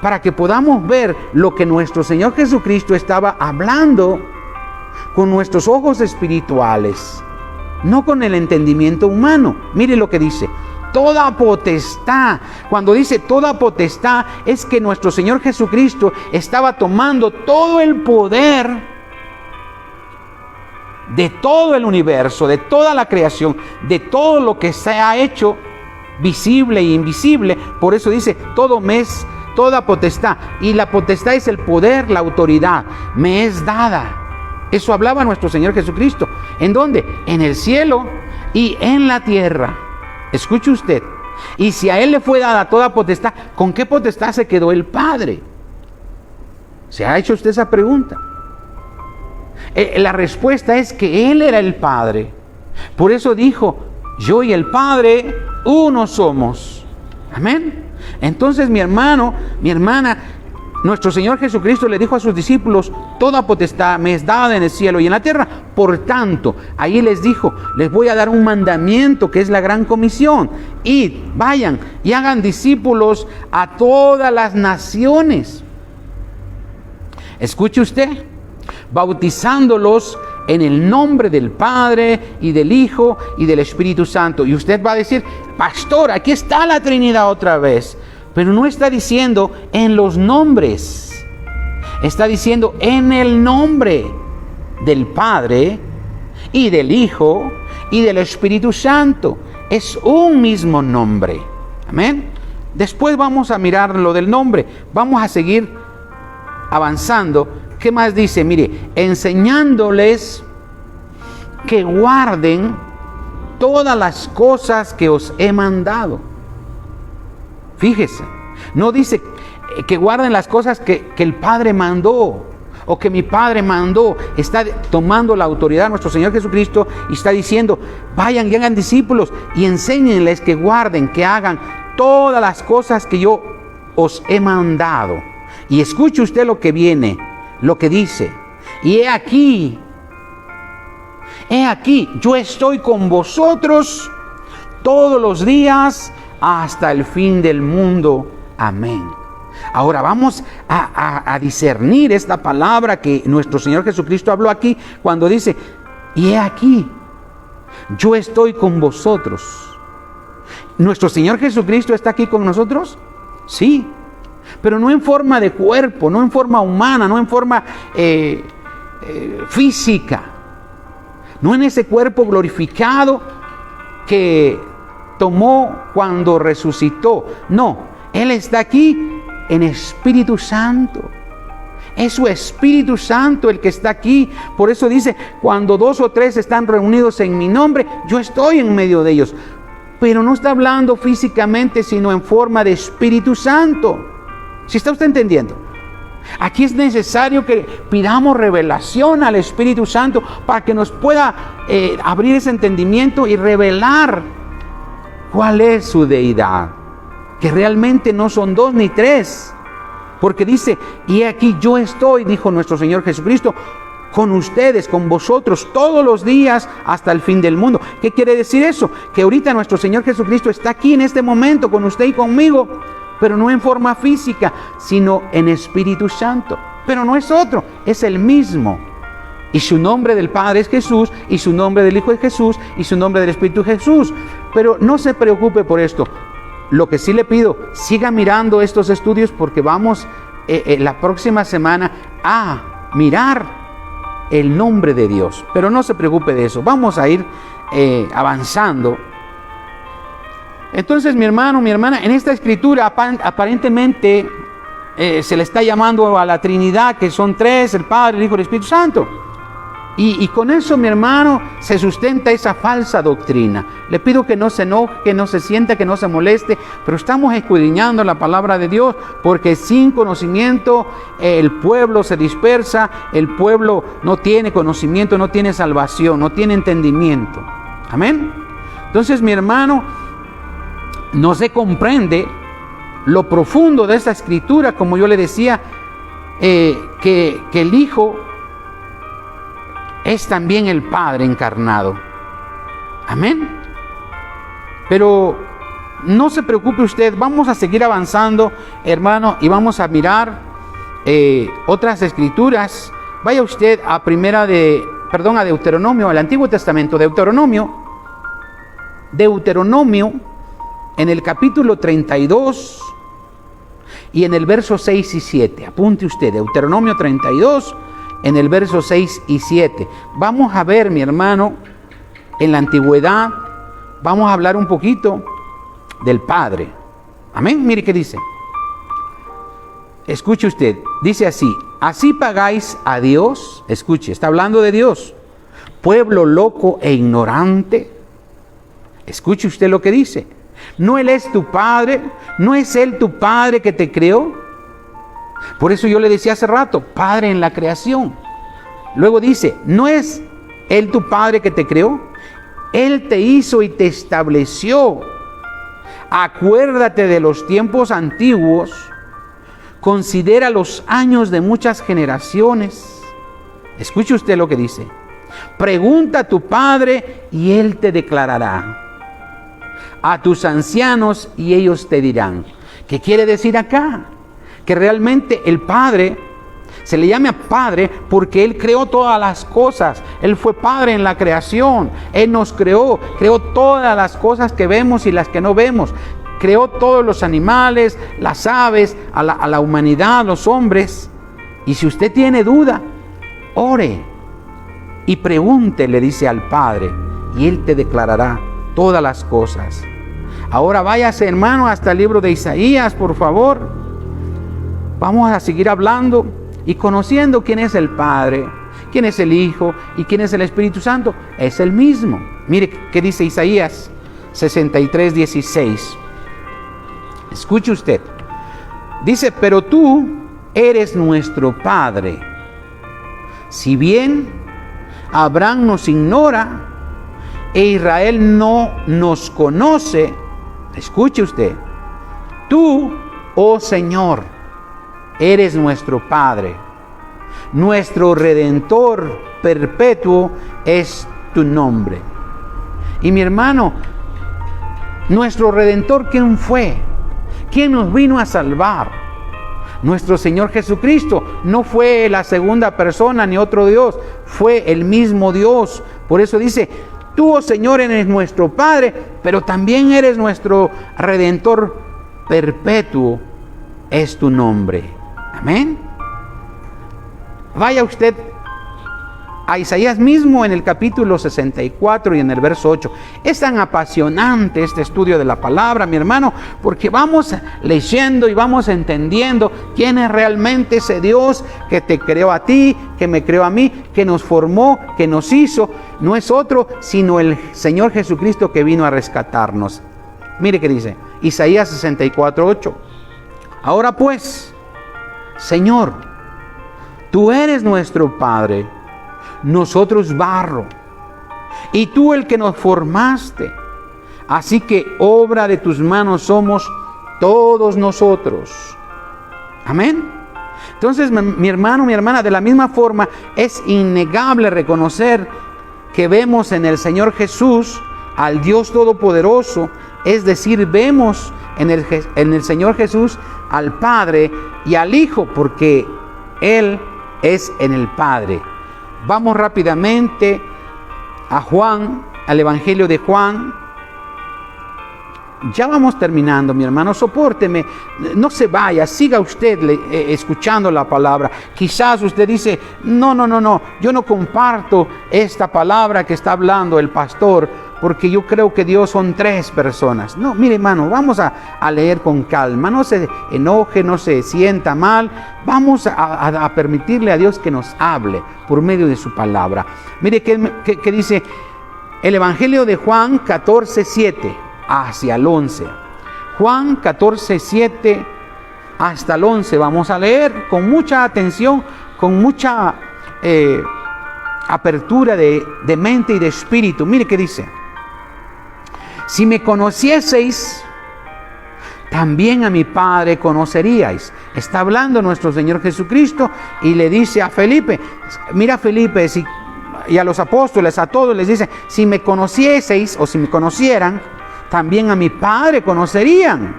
para que podamos ver lo que nuestro Señor Jesucristo estaba hablando con nuestros ojos espirituales, no con el entendimiento humano. Mire lo que dice, toda potestad. Cuando dice toda potestad, es que nuestro Señor Jesucristo estaba tomando todo el poder de todo el universo, de toda la creación, de todo lo que se ha hecho, visible e invisible. Por eso dice, toda potestad. Y la potestad es el poder, la autoridad. Me es dada. Eso hablaba nuestro Señor Jesucristo. ¿En dónde? En el cielo y en la tierra. Escuche usted. Y si a Él le fue dada toda potestad, ¿con qué potestad se quedó el Padre? ¿Se ha hecho usted esa pregunta? La respuesta es que Él era el Padre. Por eso dijo, yo y el Padre uno somos. Amén. Entonces, mi hermano, mi hermana, nuestro Señor Jesucristo le dijo a sus discípulos, toda potestad me es dada en el cielo y en la tierra. Por tanto, ahí les dijo, les voy a dar un mandamiento que es la gran comisión. Id, vayan y hagan discípulos a todas las naciones. Escuche usted, bautizándolos en el nombre del Padre y del Hijo y del Espíritu Santo. Y usted va a decir, pastor, aquí está la Trinidad otra vez. Pero no está diciendo en los nombres. Está diciendo en el nombre del Padre y del Hijo y del Espíritu Santo. Es un mismo nombre. Amén. Después vamos a mirar lo del nombre. Vamos a seguir avanzando. ¿Qué más dice? Mire, enseñándoles que guarden todas las cosas que os he mandado. Fíjese, no dice que guarden las cosas que el Padre mandó o que mi Padre mandó. Está tomando la autoridad de nuestro Señor Jesucristo y está diciendo, vayan y hagan discípulos y enséñenles que guarden, que hagan todas las cosas que yo os he mandado. Y escuche usted lo que viene. lo que dice. Y he aquí, yo estoy con vosotros todos los días hasta el fin del mundo. Amén. Ahora vamos a discernir esta palabra que nuestro Señor Jesucristo habló aquí cuando dice, y he aquí, yo estoy con vosotros. ¿Nuestro Señor Jesucristo está aquí con nosotros? Sí, pero no en forma de cuerpo, no en forma humana, no en forma física, no en ese cuerpo glorificado que tomó cuando resucitó. No, Él está aquí en Espíritu Santo. Es su Espíritu Santo el que está aquí. Por eso dice, cuando 2 o 3 están reunidos en mi nombre, yo estoy en medio de ellos. Pero no está hablando físicamente, sino en forma de Espíritu Santo. ¿Sí está usted entendiendo? Aquí es necesario que pidamos revelación al Espíritu Santo para que nos pueda abrir ese entendimiento y revelar cuál es su deidad. Que realmente no son 2 ni 3. Porque dice, y aquí yo estoy, dijo nuestro Señor Jesucristo, con ustedes, con vosotros, todos los días hasta el fin del mundo. ¿Qué quiere decir eso? Que ahorita nuestro Señor Jesucristo está aquí en este momento con usted y conmigo, pero no en forma física, sino en Espíritu Santo. Pero no es otro, es el mismo. Y su nombre del Padre es Jesús, y su nombre del Hijo es Jesús, y su nombre del Espíritu es Jesús. Pero no se preocupe por esto. Lo que sí le pido, siga mirando estos estudios porque vamos la próxima semana a mirar el nombre de Dios. Pero no se preocupe de eso, vamos a ir avanzando. Entonces, mi hermano, mi hermana, en esta escritura aparentemente se le está llamando a la Trinidad, que son 3, el Padre, el Hijo y el Espíritu Santo. Y con eso, mi hermano, se sustenta esa falsa doctrina. Le pido que no se enoje, que no se sienta, que no se moleste, pero estamos escudriñando la palabra de Dios, porque sin conocimiento el pueblo se dispersa, el pueblo no tiene conocimiento, no tiene salvación, no tiene entendimiento. Amén. Entonces, mi hermano, no se comprende lo profundo de esta escritura, como yo le decía, que el Hijo es también el Padre encarnado. Amén. Pero no se preocupe usted, vamos a seguir avanzando, hermano, y vamos a mirar otras escrituras. Vaya usted a a Deuteronomio, al Antiguo Testamento, Deuteronomio, en el capítulo 32 y en el verso 6 y 7. Apunte usted, Deuteronomio 32, en el verso 6 y 7. Vamos a ver, mi hermano, en la antigüedad, vamos a hablar un poquito del Padre. Amén. Mire qué dice. Escuche usted, dice así: así pagáis a Dios. Escuche, está hablando de Dios. Pueblo loco e ignorante. Escuche usted lo que dice. ¿No Él es tu Padre? ¿No es Él tu Padre que te creó? Por eso yo le decía hace rato, Padre en la creación. Luego dice, ¿no es Él tu Padre que te creó? Él te hizo y te estableció. Acuérdate de los tiempos antiguos. Considera los años de muchas generaciones. Escuche usted lo que dice. Pregunta a tu Padre y Él te declarará. A tus ancianos y ellos te dirán. ¿Qué quiere decir acá? Que realmente el Padre se le llama Padre porque Él creó todas las cosas. Él fue Padre en la creación. Él nos creó todas las cosas que vemos y las que no vemos. Creó todos los animales, las aves, a la humanidad, los hombres. Y si usted tiene duda, ore y pregunte, le dice al Padre, y Él te declarará todas las cosas. Ahora váyase, hermano, hasta el libro de Isaías, por favor. Vamos a seguir hablando y conociendo quién es el Padre, quién es el Hijo y quién es el Espíritu Santo. Es el mismo. Mire qué dice Isaías 63:16. Escuche usted. Dice, pero tú eres nuestro Padre. Si bien Abraham nos ignora e Israel no nos conoce, escuche usted, tú, oh Señor, eres nuestro Padre. Nuestro Redentor perpetuo es tu nombre. Y mi hermano, nuestro Redentor, ¿quién fue? ¿Quién nos vino a salvar? Nuestro Señor Jesucristo. No fue la segunda persona ni otro Dios, fue el mismo Dios. Por eso dice, tú, oh Señor, eres nuestro Padre, pero también eres nuestro Redentor perpetuo, es tu nombre. Amén. Vaya usted a Isaías mismo en el capítulo 64 y en el verso 8. Es tan apasionante este estudio de la palabra, mi hermano, porque vamos leyendo y vamos entendiendo quién es realmente ese Dios que te creó a ti, que me creó a mí, que nos formó, que nos hizo. No es otro sino el Señor Jesucristo que vino a rescatarnos. Mire qué dice Isaías 64, 8. Ahora pues, Señor, tú eres nuestro Padre, nosotros barro, y tú el que nos formaste. Así que obra de tus manos somos todos nosotros. Amén. Entonces, mi hermano, mi hermana, de la misma forma es innegable reconocer que vemos en el Señor Jesús al Dios Todopoderoso, es decir, vemos en el Señor Jesús al Padre y al Hijo, porque Él es en el Padre. Vamos rápidamente a Juan, al Evangelio de Juan. Ya vamos terminando, mi hermano, sopórteme, no se vaya, siga usted escuchando la palabra. Quizás usted dice, no, yo no comparto esta palabra que está hablando el pastor, porque yo creo que Dios son tres personas. No, mire hermano, vamos a leer con calma, no se enoje, no se sienta mal, vamos a permitirle a Dios que nos hable por medio de su palabra. Mire que dice el Evangelio de Juan 14:7 hacia el 11. Juan 14:7 hasta el 11, vamos a leer con mucha atención, con mucha apertura de mente y de espíritu. Mire qué dice: si me conocieseis, también a mi Padre conoceríais. Está hablando nuestro Señor Jesucristo y le dice a Felipe, mira Felipe, y a los apóstoles, a todos les dice, si me conocieseis o si me conocieran, también a mi Padre conocerían.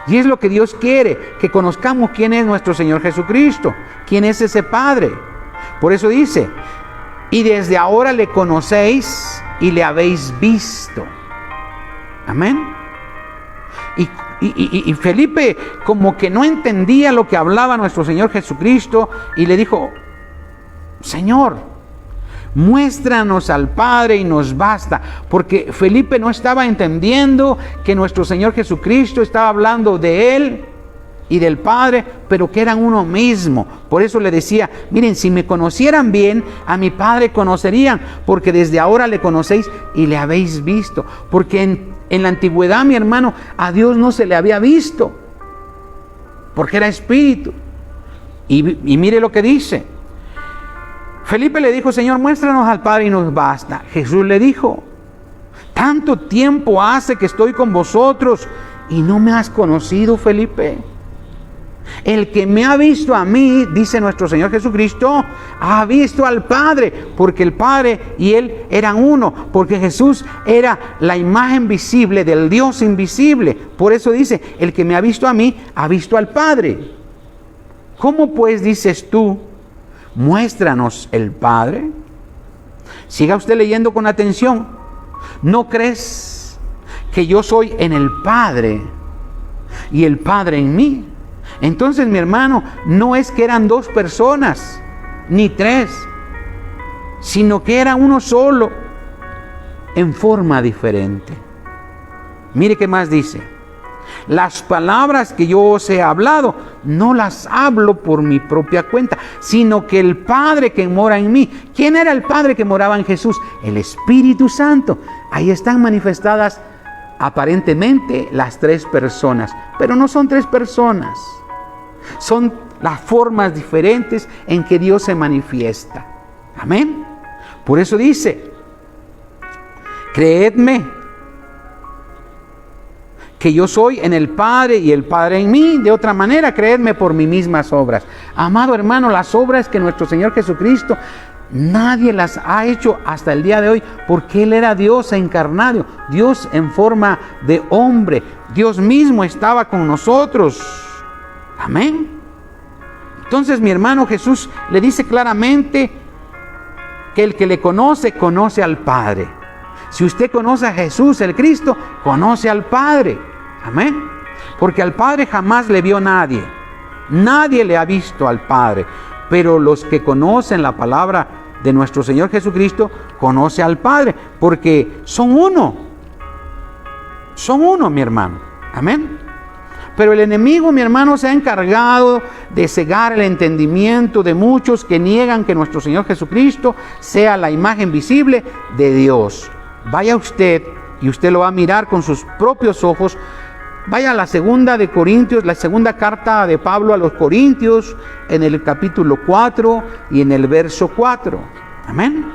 Y es lo que Dios quiere, que conozcamos quién es nuestro Señor Jesucristo, quién es ese Padre. Por eso dice, y desde ahora le conocéis y le habéis visto. Amén. Y Felipe como que no entendía lo que hablaba nuestro Señor Jesucristo y le dijo, Señor, muéstranos al Padre y nos basta. Porque Felipe no estaba entendiendo que nuestro Señor Jesucristo estaba hablando de Él y del Padre, pero que eran uno mismo. Por eso le decía, miren, si me conocieran bien, a mi Padre conocerían, porque desde ahora le conocéis y le habéis visto. Porque en la antigüedad, mi hermano, a Dios no se le había visto, porque era espíritu. Y mire lo que dice. Felipe le dijo, Señor, muéstranos al Padre y nos basta. Jesús le dijo, tanto tiempo hace que estoy con vosotros y no me has conocido, Felipe. El que me ha visto a mí, dice nuestro Señor Jesucristo, ha visto al Padre, porque el Padre y Él eran uno, porque Jesús era la imagen visible del Dios invisible. Por eso dice, el que me ha visto a mí, ha visto al Padre. ¿Cómo pues dices tú, muéstranos el Padre? Siga usted leyendo con atención. ¿No crees que yo soy en el Padre y el Padre en mí? Entonces, mi hermano, no es que eran dos personas, ni tres, sino que era uno solo, en forma diferente. Mire qué más dice. Las palabras que yo os he hablado, no las hablo por mi propia cuenta, sino que el Padre que mora en mí. ¿Quién era el Padre que moraba en Jesús? El Espíritu Santo. Ahí están manifestadas aparentemente las tres personas, pero no son tres personas. Son las formas diferentes en que Dios se manifiesta. Amén. Por eso dice, creedme que yo soy en el Padre y el Padre en mí. De otra manera, creedme por mis mismas obras. Amado hermano, las obras que nuestro Señor Jesucristo, nadie las ha hecho hasta el día de hoy, porque Él era Dios encarnado, Dios en forma de hombre. Dios mismo estaba con nosotros. Amén. Entonces mi hermano, Jesús le dice claramente que el que le conoce, conoce al Padre. Si usted conoce a Jesús, el Cristo, conoce al Padre. Amén. Porque al Padre jamás le vio nadie. Nadie le ha visto al Padre. Pero los que conocen la palabra de nuestro Señor Jesucristo, conoce al Padre. Porque son uno. Son uno, mi hermano. Amén. Pero el enemigo, mi hermano, se ha encargado de cegar el entendimiento de muchos que niegan que nuestro Señor Jesucristo sea la imagen visible de Dios. Vaya usted, y usted lo va a mirar con sus propios ojos. Vaya a la segunda de Corintios, la segunda carta de Pablo a los Corintios, en el capítulo 4 y en el verso 4. Amén.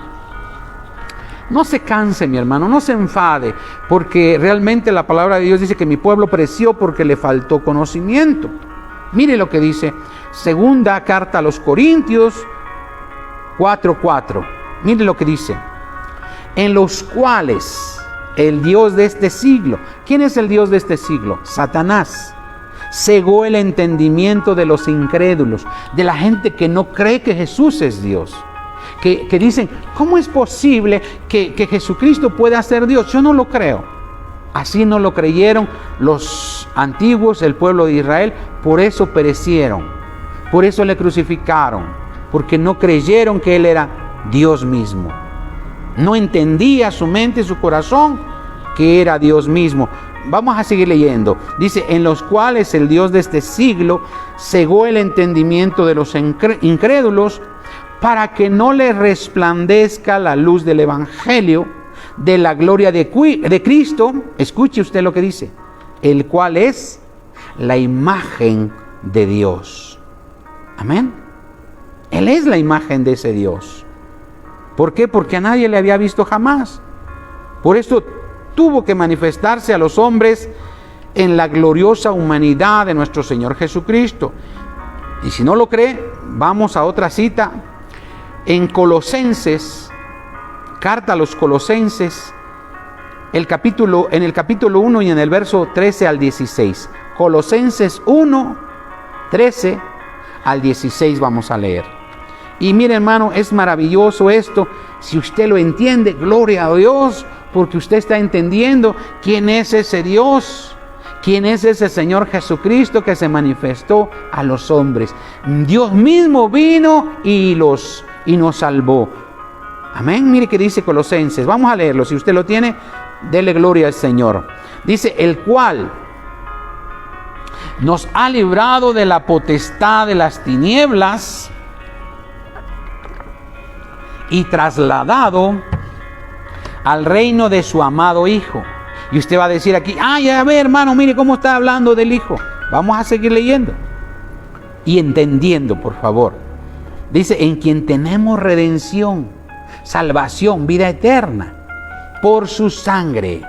No se canse, mi hermano, no se enfade, porque realmente la palabra de Dios dice que mi pueblo pereció porque le faltó conocimiento. Mire lo que dice segunda carta a los Corintios 4:4. Mire lo que dice. En los cuales el Dios de este siglo, ¿quién es el Dios de este siglo? Satanás. Cegó el entendimiento de los incrédulos, de la gente que no cree que Jesús es Dios. Que dicen, ¿cómo es posible que Jesucristo pueda ser Dios? Yo no lo creo. Así no lo creyeron los antiguos, el pueblo de Israel, por eso perecieron, por eso le crucificaron, porque no creyeron que Él era Dios mismo. No entendía su mente y su corazón que era Dios mismo. Vamos a seguir leyendo. Dice, en los cuales el Dios de este siglo cegó el entendimiento de los incrédulos, para que no le resplandezca la luz del Evangelio de la gloria de Cristo. Escuche usted lo que dice, el cual es la imagen de Dios. Amén. Él es la imagen de ese Dios. ¿Por qué? Porque a nadie le había visto jamás. Por esto tuvo que manifestarse a los hombres en la gloriosa humanidad de nuestro Señor Jesucristo. Y si no lo cree, vamos a otra cita. En Colosenses, carta a los Colosenses, en el capítulo 1 y en el verso 13 al 16. Colosenses 1, 13 al 16 vamos a leer. Y mire, hermano, es maravilloso esto. Si usted lo entiende, gloria a Dios, porque usted está entendiendo quién es ese Dios. ¿Quién es ese Señor Jesucristo que se manifestó a los hombres? Dios mismo vino y nos salvó. Amén. Mire que dice Colosenses. Vamos a leerlo. Si usted lo tiene, dele gloria al Señor. Dice, el cual nos ha librado de la potestad de las tinieblas y trasladado al reino de su amado Hijo. Y usted va a decir aquí, ya ve, hermano, mire cómo está hablando del Hijo. Vamos a seguir leyendo y entendiendo, por favor. Dice, en quien tenemos redención, salvación, vida eterna, por su sangre,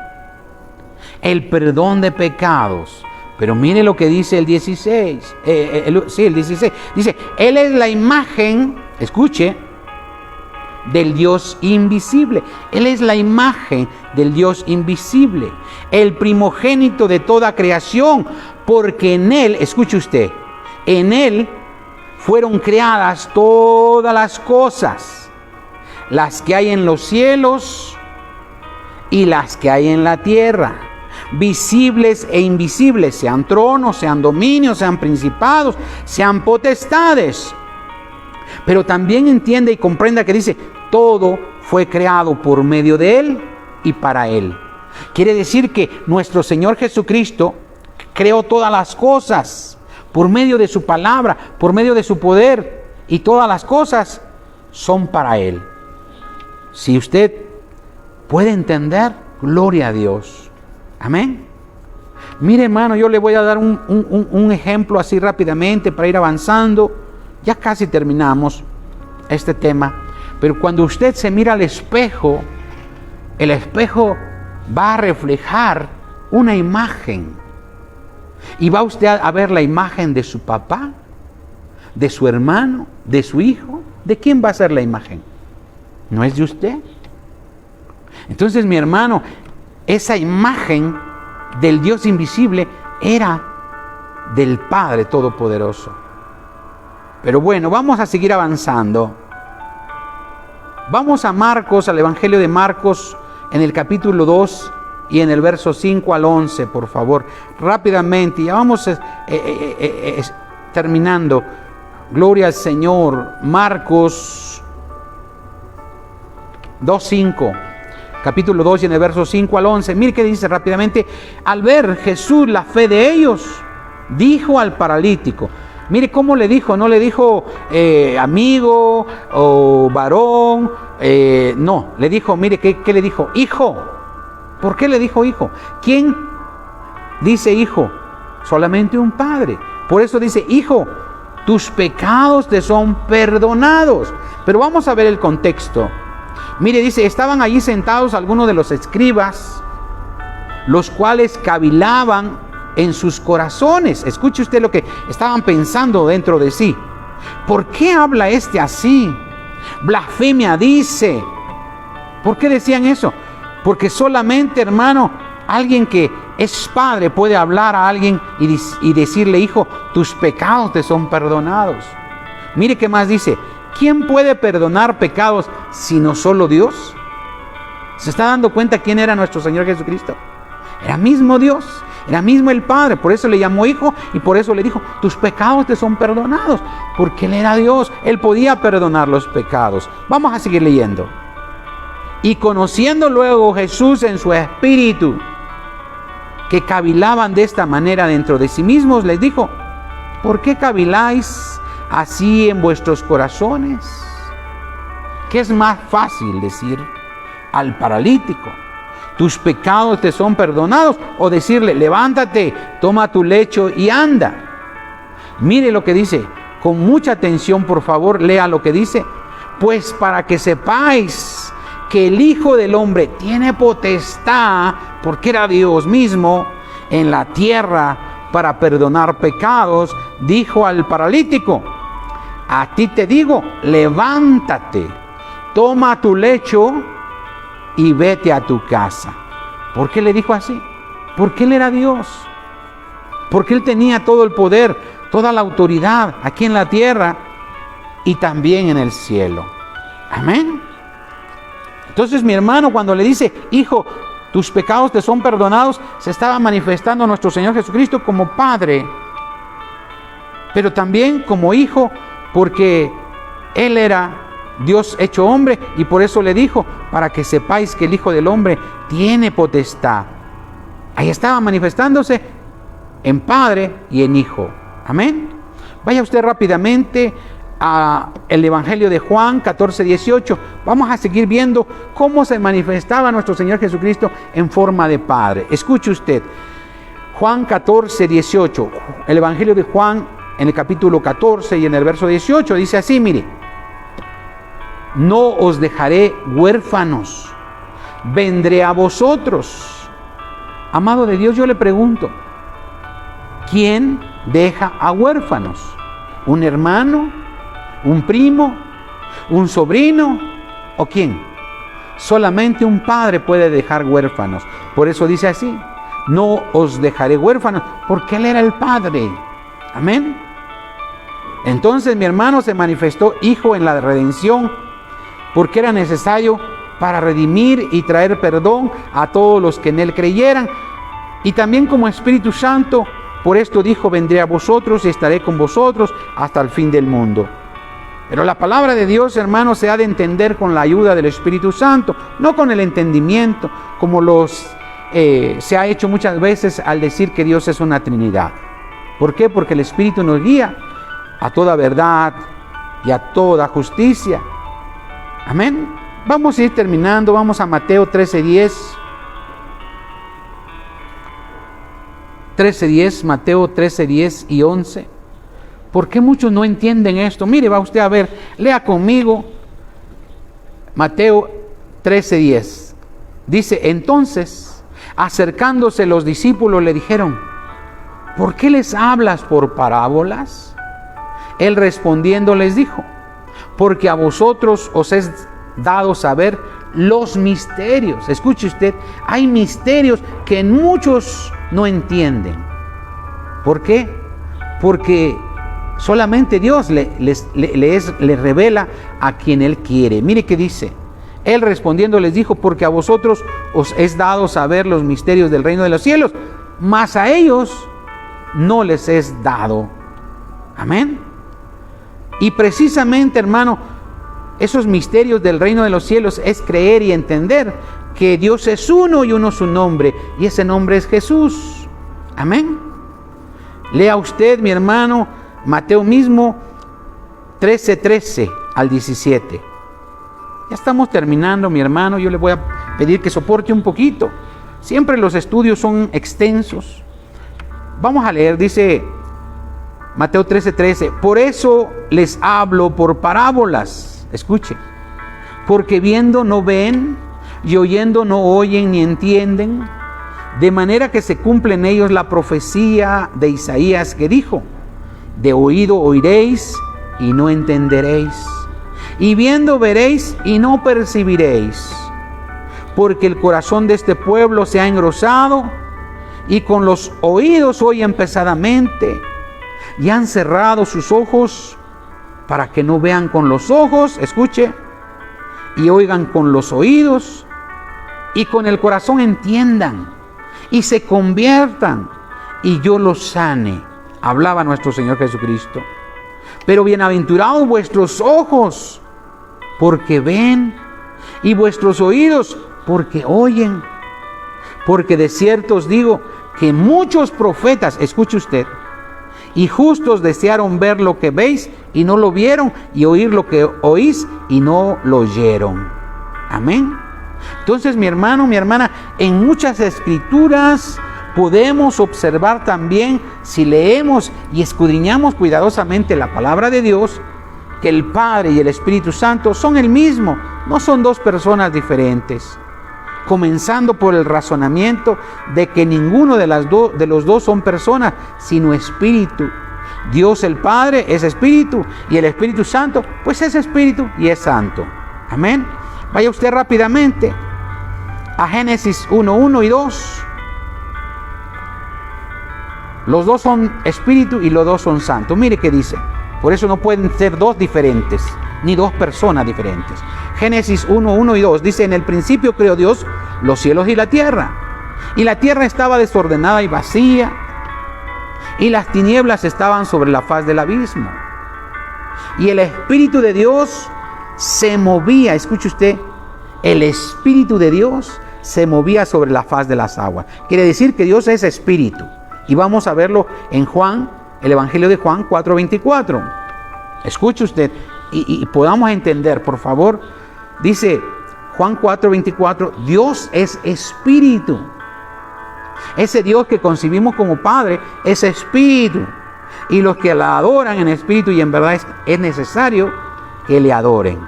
el perdón de pecados. Pero mire lo que dice el 16. El 16. Dice, Él es la imagen, escuche, del Dios invisible. Él es la imagen del Dios invisible, el primogénito de toda creación, porque en Él, escuche usted, en Él fueron creadas todas las cosas, las que hay en los cielos y las que hay en la tierra, visibles e invisibles, sean tronos, sean dominios, sean principados, sean potestades. Pero también entiende y comprenda que dice, todo fue creado por medio de Él y para Él. Quiere decir que nuestro Señor Jesucristo creó todas las cosas por medio de su palabra, por medio de su poder, y todas las cosas son para Él. Si usted puede entender, gloria a Dios. Amén. Mire, hermano, yo le voy a dar un ejemplo así rápidamente para ir avanzando. Ya casi terminamos este tema. Pero cuando usted se mira al espejo, el espejo va a reflejar una imagen. Y va usted a ver la imagen de su papá, de su hermano, de su hijo. ¿De quién va a ser la imagen? ¿No es de usted? Entonces, mi hermano, esa imagen del Dios invisible era del Padre Todopoderoso. Pero bueno, vamos a seguir avanzando. Vamos a Marcos, al Evangelio de Marcos, en el capítulo 2 y en el verso 5 al 11, por favor. Rápidamente, ya vamos terminando. Gloria al Señor. Marcos 2:5. Capítulo 2 y en el verso 5 al 11. Mire qué dice rápidamente. Al ver Jesús la fe de ellos, dijo al paralítico. Mire cómo le dijo. No le dijo amigo o varón. No, le dijo, mire, ¿qué le dijo? Hijo. ¿Por qué le dijo hijo? ¿Quién dice hijo? Solamente un padre. Por eso dice, hijo, tus pecados te son perdonados. Pero vamos a ver el contexto. Mire, dice, estaban allí sentados algunos de los escribas, los cuales cavilaban en sus corazones. Escuche usted lo que estaban pensando dentro de sí. ¿Por qué habla este así? Blasfemia dice. ¿Por qué decían eso? Porque solamente, hermano, alguien que es padre puede hablar a alguien y decirle, hijo, tus pecados te son perdonados. Mire qué más dice. ¿Quién puede perdonar pecados sino solo Dios? ¿Se está dando cuenta quién era nuestro Señor Jesucristo? Era mismo Dios, era mismo el Padre. Por eso le llamó hijo y por eso le dijo, tus pecados te son perdonados. Porque Él era Dios, Él podía perdonar los pecados. Vamos a seguir leyendo. Y conociendo luego Jesús en su espíritu, que cavilaban de esta manera dentro de sí mismos, les dijo, ¿por qué caviláis así en vuestros corazones? ¿Qué es más fácil decir al paralítico, tus pecados te son perdonados? O decirle, levántate, toma tu lecho y anda. Mire lo que dice, con mucha atención, por favor, lea lo que dice. Pues para que sepáis que el Hijo del Hombre tiene potestad, porque era Dios mismo, en la tierra para perdonar pecados, dijo al paralítico, a ti te digo, levántate, toma tu lecho y vete a tu casa. ¿Por qué le dijo así? Porque Él era Dios. Porque Él tenía todo el poder, toda la autoridad aquí en la tierra y también en el cielo. Amén. Entonces, mi hermano, cuando le dice, hijo, tus pecados te son perdonados, se estaba manifestando nuestro Señor Jesucristo como Padre, pero también como Hijo, porque Él era Dios hecho hombre, y por eso le dijo, para que sepáis que el Hijo del Hombre tiene potestad. Ahí estaba manifestándose en Padre y en Hijo. Amén. Vaya usted rápidamente a el Evangelio de Juan 14:18. Vamos a seguir viendo cómo se manifestaba nuestro Señor Jesucristo en forma de Padre. Escuche usted, Juan 14:18, el Evangelio de Juan en el capítulo 14 y en el verso 18 dice así, mire, no os dejaré huérfanos, vendré a vosotros. Amado de Dios, yo le pregunto, ¿quién deja a huérfanos? ¿Un hermano? ¿Un primo? ¿Un sobrino? ¿O quién? Solamente un padre puede dejar huérfanos. Por eso dice así, no os dejaré huérfanos, porque Él era el Padre. Amén. Entonces, mi hermano, se manifestó Hijo en la redención, porque era necesario para redimir y traer perdón a todos los que en Él creyeran. Y también como Espíritu Santo, por esto dijo, vendré a vosotros y estaré con vosotros hasta el fin del mundo. Pero la palabra de Dios, hermanos, se ha de entender con la ayuda del Espíritu Santo, no con el entendimiento, como se ha hecho muchas veces al decir que Dios es una Trinidad. ¿Por qué? Porque el Espíritu nos guía a toda verdad y a toda justicia. Amén. Vamos a ir terminando, vamos a Mateo 13:10. 13:10, Mateo 13:10 y 11. ¿Por qué muchos no entienden esto? Mire, va usted a ver, lea conmigo Mateo 13:10. Dice, entonces, acercándose los discípulos le dijeron, ¿por qué les hablas por parábolas? Él respondiendo les dijo, porque a vosotros os es dado saber los misterios. Escuche usted, hay misterios que muchos no entienden. ¿Por qué? Porque solamente Dios le revela a quien Él quiere. Mire qué dice. Él respondiendo les dijo, porque a vosotros os es dado saber los misterios del reino de los cielos, mas a ellos no les es dado. Amén. Y precisamente, hermano, esos misterios del reino de los cielos es creer y entender que Dios es uno y uno su nombre, y ese nombre es Jesús. Amén. Lea usted, mi hermano, Mateo mismo 13:13 al 17. Ya estamos terminando, mi hermano. Yo le voy a pedir que soporte un poquito. Siempre los estudios son extensos. Vamos a leer, dice Mateo 13:13. Por eso les hablo por parábolas. Escuche. Porque viendo no ven, y oyendo no oyen ni entienden. De manera que se cumple en ellos la profecía de Isaías que dijo, de oído oiréis y no entenderéis. Y viendo veréis y no percibiréis. Porque el corazón de este pueblo se ha engrosado y con los oídos oyen pesadamente y han cerrado sus ojos para que no vean con los ojos, escuche, y oigan con los oídos y con el corazón entiendan y se conviertan y yo los sane. Hablaba nuestro Señor Jesucristo. Pero bienaventurados vuestros ojos porque ven y vuestros oídos porque oyen. Porque de cierto os digo que muchos profetas, escuche usted, y justos desearon ver lo que veis y no lo vieron, y oír lo que oís y no lo oyeron. Amén. Entonces, mi hermano, mi hermana, en muchas escrituras podemos observar también, si leemos y escudriñamos cuidadosamente la palabra de Dios, que el Padre y el Espíritu Santo son el mismo, no son dos personas diferentes. Comenzando por el razonamiento de que ninguno de los dos son personas, sino espíritu. Dios el Padre es espíritu y el Espíritu Santo pues es espíritu y es santo. Amén. Vaya usted rápidamente a Génesis 1:1 y 2. Los dos son espíritu y los dos son santos. Mire qué dice. Por eso no pueden ser dos diferentes, ni dos personas diferentes. Génesis 1:1 y 2 dice, en el principio creó Dios los cielos y la tierra estaba desordenada y vacía, y las tinieblas estaban sobre la faz del abismo. Y el Espíritu de Dios se movía, escuche usted, el Espíritu de Dios se movía sobre la faz de las aguas. Quiere decir que Dios es Espíritu. Y vamos a verlo en Juan, el Evangelio de Juan 4:24. Escuche usted y podamos entender, por favor. Dice Juan 4:24, Dios es Espíritu. Ese Dios que concibimos como Padre es Espíritu. Y los que la adoran en espíritu y en verdad es necesario que le adoren.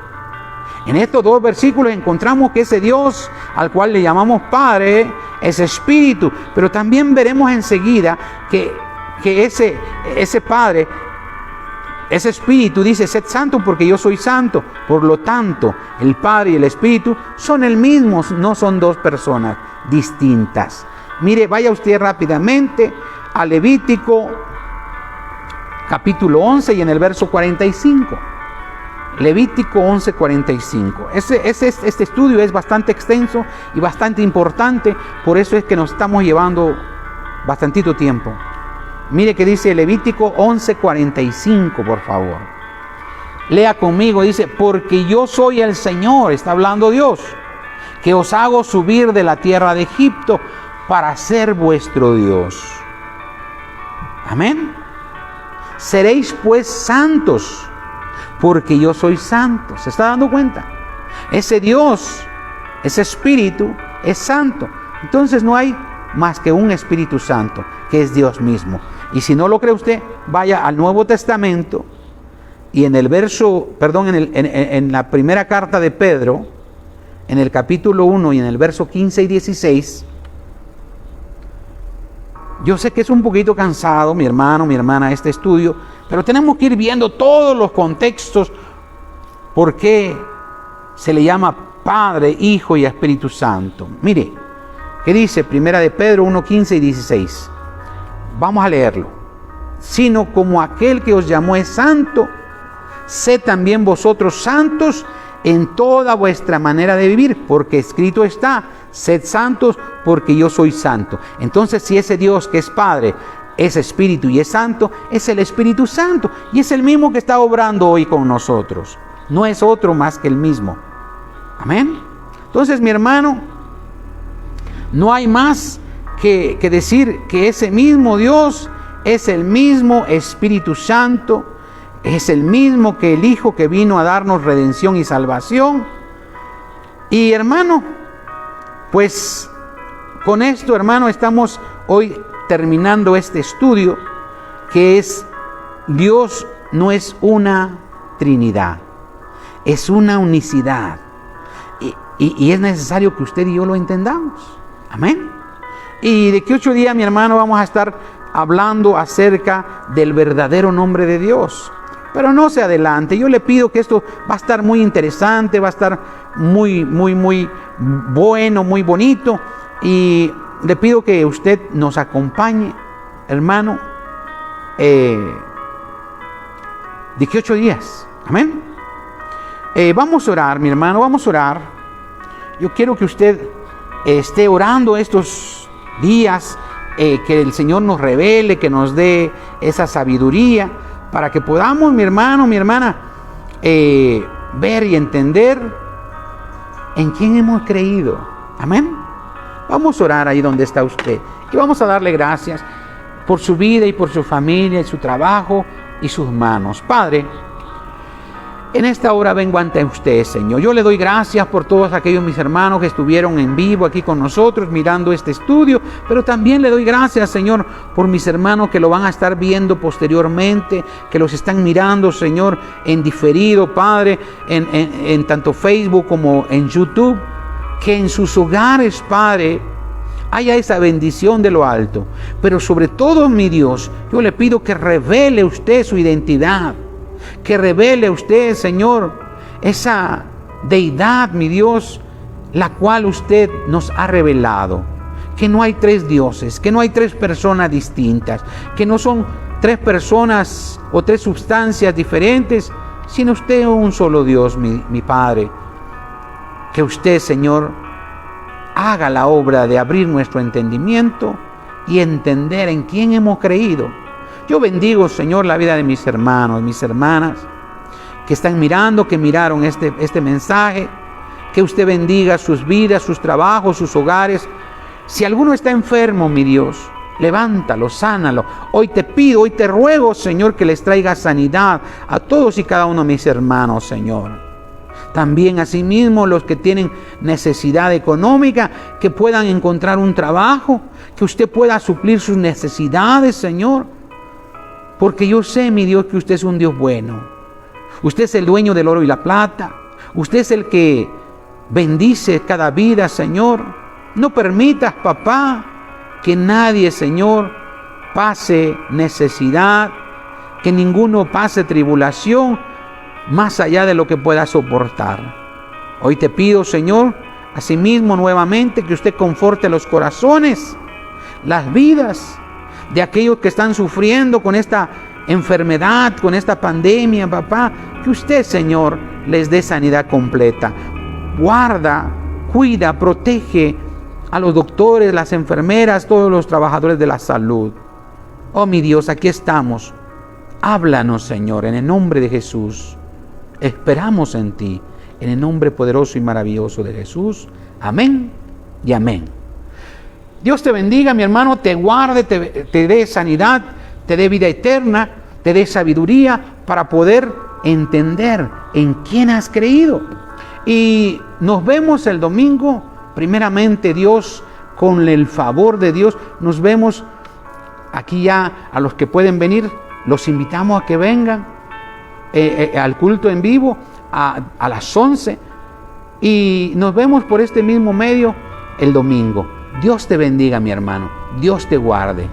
En estos dos versículos encontramos que ese Dios al cual le llamamos Padre es Espíritu. Pero también veremos enseguida que ese Padre, ese Espíritu dice, sed santo porque yo soy santo. Por lo tanto, el Padre y el Espíritu son el mismo, no son dos personas distintas. Mire, vaya usted rápidamente a Levítico capítulo 11 y en el verso 45. Levítico 11:45. Este estudio es bastante extenso y bastante importante, por eso es que nos estamos llevando bastantito tiempo. Mire que dice Levítico 11:45, por favor. Lea conmigo, dice, porque yo soy el Señor, está hablando Dios, que os hago subir de la tierra de Egipto para ser vuestro Dios. Amén. Seréis pues santos, porque yo soy santo. ¿Se está dando cuenta? Ese Dios, ese Espíritu, es santo. Entonces no hay más que un Espíritu Santo, que es Dios mismo. Y si no lo cree usted, vaya al Nuevo Testamento y en el verso, en la primera carta de Pedro, en el capítulo 1 y en el verso 15 y 16, Yo sé que es un poquito cansado, mi hermano, mi hermana, este estudio, pero tenemos que ir viendo todos los contextos por qué se le llama Padre, Hijo y Espíritu Santo. Mire, ¿qué dice? Primera de Pedro 1, 15 y 16. Vamos a leerlo. Sino como aquel que os llamó es santo, sed también vosotros santos en toda vuestra manera de vivir, porque escrito está, sed santos porque yo soy santo. Entonces, si ese Dios que es Padre, es Espíritu y es Santo, es el Espíritu Santo, y es el mismo que está obrando hoy con nosotros. No es otro más que el mismo. Amén. Entonces, mi hermano, no hay más que decir que ese mismo Dios es el mismo Espíritu Santo, es el mismo que el Hijo que vino a darnos redención y salvación. Y hermano, pues con esto, hermano, estamos hoy terminando este estudio, que es Dios no es una Trinidad, es una unicidad. Y es necesario que usted y yo lo entendamos. Amén. Y de que 8 días, mi hermano, vamos a estar hablando acerca del verdadero nombre de Dios. Pero no se adelante. Yo le pido que esto va a estar muy interesante, va a estar muy bueno, muy bonito. Y le pido que usted nos acompañe, hermano, de que 8 días. Amén. Vamos a orar, mi hermano, vamos a orar. Yo quiero que usted esté orando estos días, que el Señor nos revele, que nos dé esa sabiduría, para que podamos, mi hermano, mi hermana, ver y entender en quién hemos creído. Amén. Vamos a orar ahí donde está usted y vamos a darle gracias por su vida y por su familia y su trabajo y sus manos. Padre, en esta hora vengo ante usted, Señor. Yo le doy gracias por todos aquellos mis hermanos que estuvieron en vivo aquí con nosotros mirando este estudio, pero también le doy gracias, Señor, por mis hermanos que lo van a estar viendo posteriormente, que los están mirando, Señor, en diferido, Padre, en tanto Facebook como en YouTube, que en sus hogares, Padre, haya esa bendición de lo alto. Pero sobre todo, mi Dios, yo le pido que revele usted su identidad, que revele usted, Señor, esa deidad, mi Dios, la cual usted nos ha revelado. Que no hay 3 dioses, que no hay 3 personas distintas, que no son 3 personas o 3 sustancias diferentes, sino usted es un solo Dios, mi Padre. Que usted, Señor, haga la obra de abrir nuestro entendimiento y entender en quién hemos creído. Yo bendigo, Señor, la vida de mis hermanos, mis hermanas, que están mirando, que miraron este mensaje. Que usted bendiga sus vidas, sus trabajos, sus hogares. Si alguno está enfermo, mi Dios, levántalo, sánalo. Hoy te pido, hoy te ruego, Señor, que les traiga sanidad a todos y cada uno de mis hermanos, Señor. También asimismo los que tienen necesidad económica, que puedan encontrar un trabajo, que usted pueda suplir sus necesidades, Señor. Porque yo sé, mi Dios, que usted es un Dios bueno. Usted es el dueño del oro y la plata. Usted es el que bendice cada vida, Señor. No permitas, papá, que nadie, Señor, pase necesidad, que ninguno pase tribulación más allá de lo que pueda soportar. Hoy te pido, Señor, asimismo nuevamente, que usted conforte los corazones, las vidas de aquellos que están sufriendo con esta enfermedad, con esta pandemia, papá. Que usted, Señor, les dé sanidad completa. Guarda, cuida, protege a los doctores, las enfermeras, todos los trabajadores de la salud. Oh, mi Dios, aquí estamos. Háblanos, Señor, en el nombre de Jesús. Esperamos en ti, en el nombre poderoso y maravilloso de Jesús. Amén y amén. Dios te bendiga, mi hermano, te guarde, te dé sanidad, te dé vida eterna, te dé sabiduría para poder entender en quién has creído. Y nos vemos el domingo, primeramente Dios, con el favor de Dios. Nos vemos aquí ya, a los que pueden venir, los invitamos a que vengan al culto en vivo a las 11. Y nos vemos por este mismo medio el domingo. Dios te bendiga, mi hermano. Dios te guarde.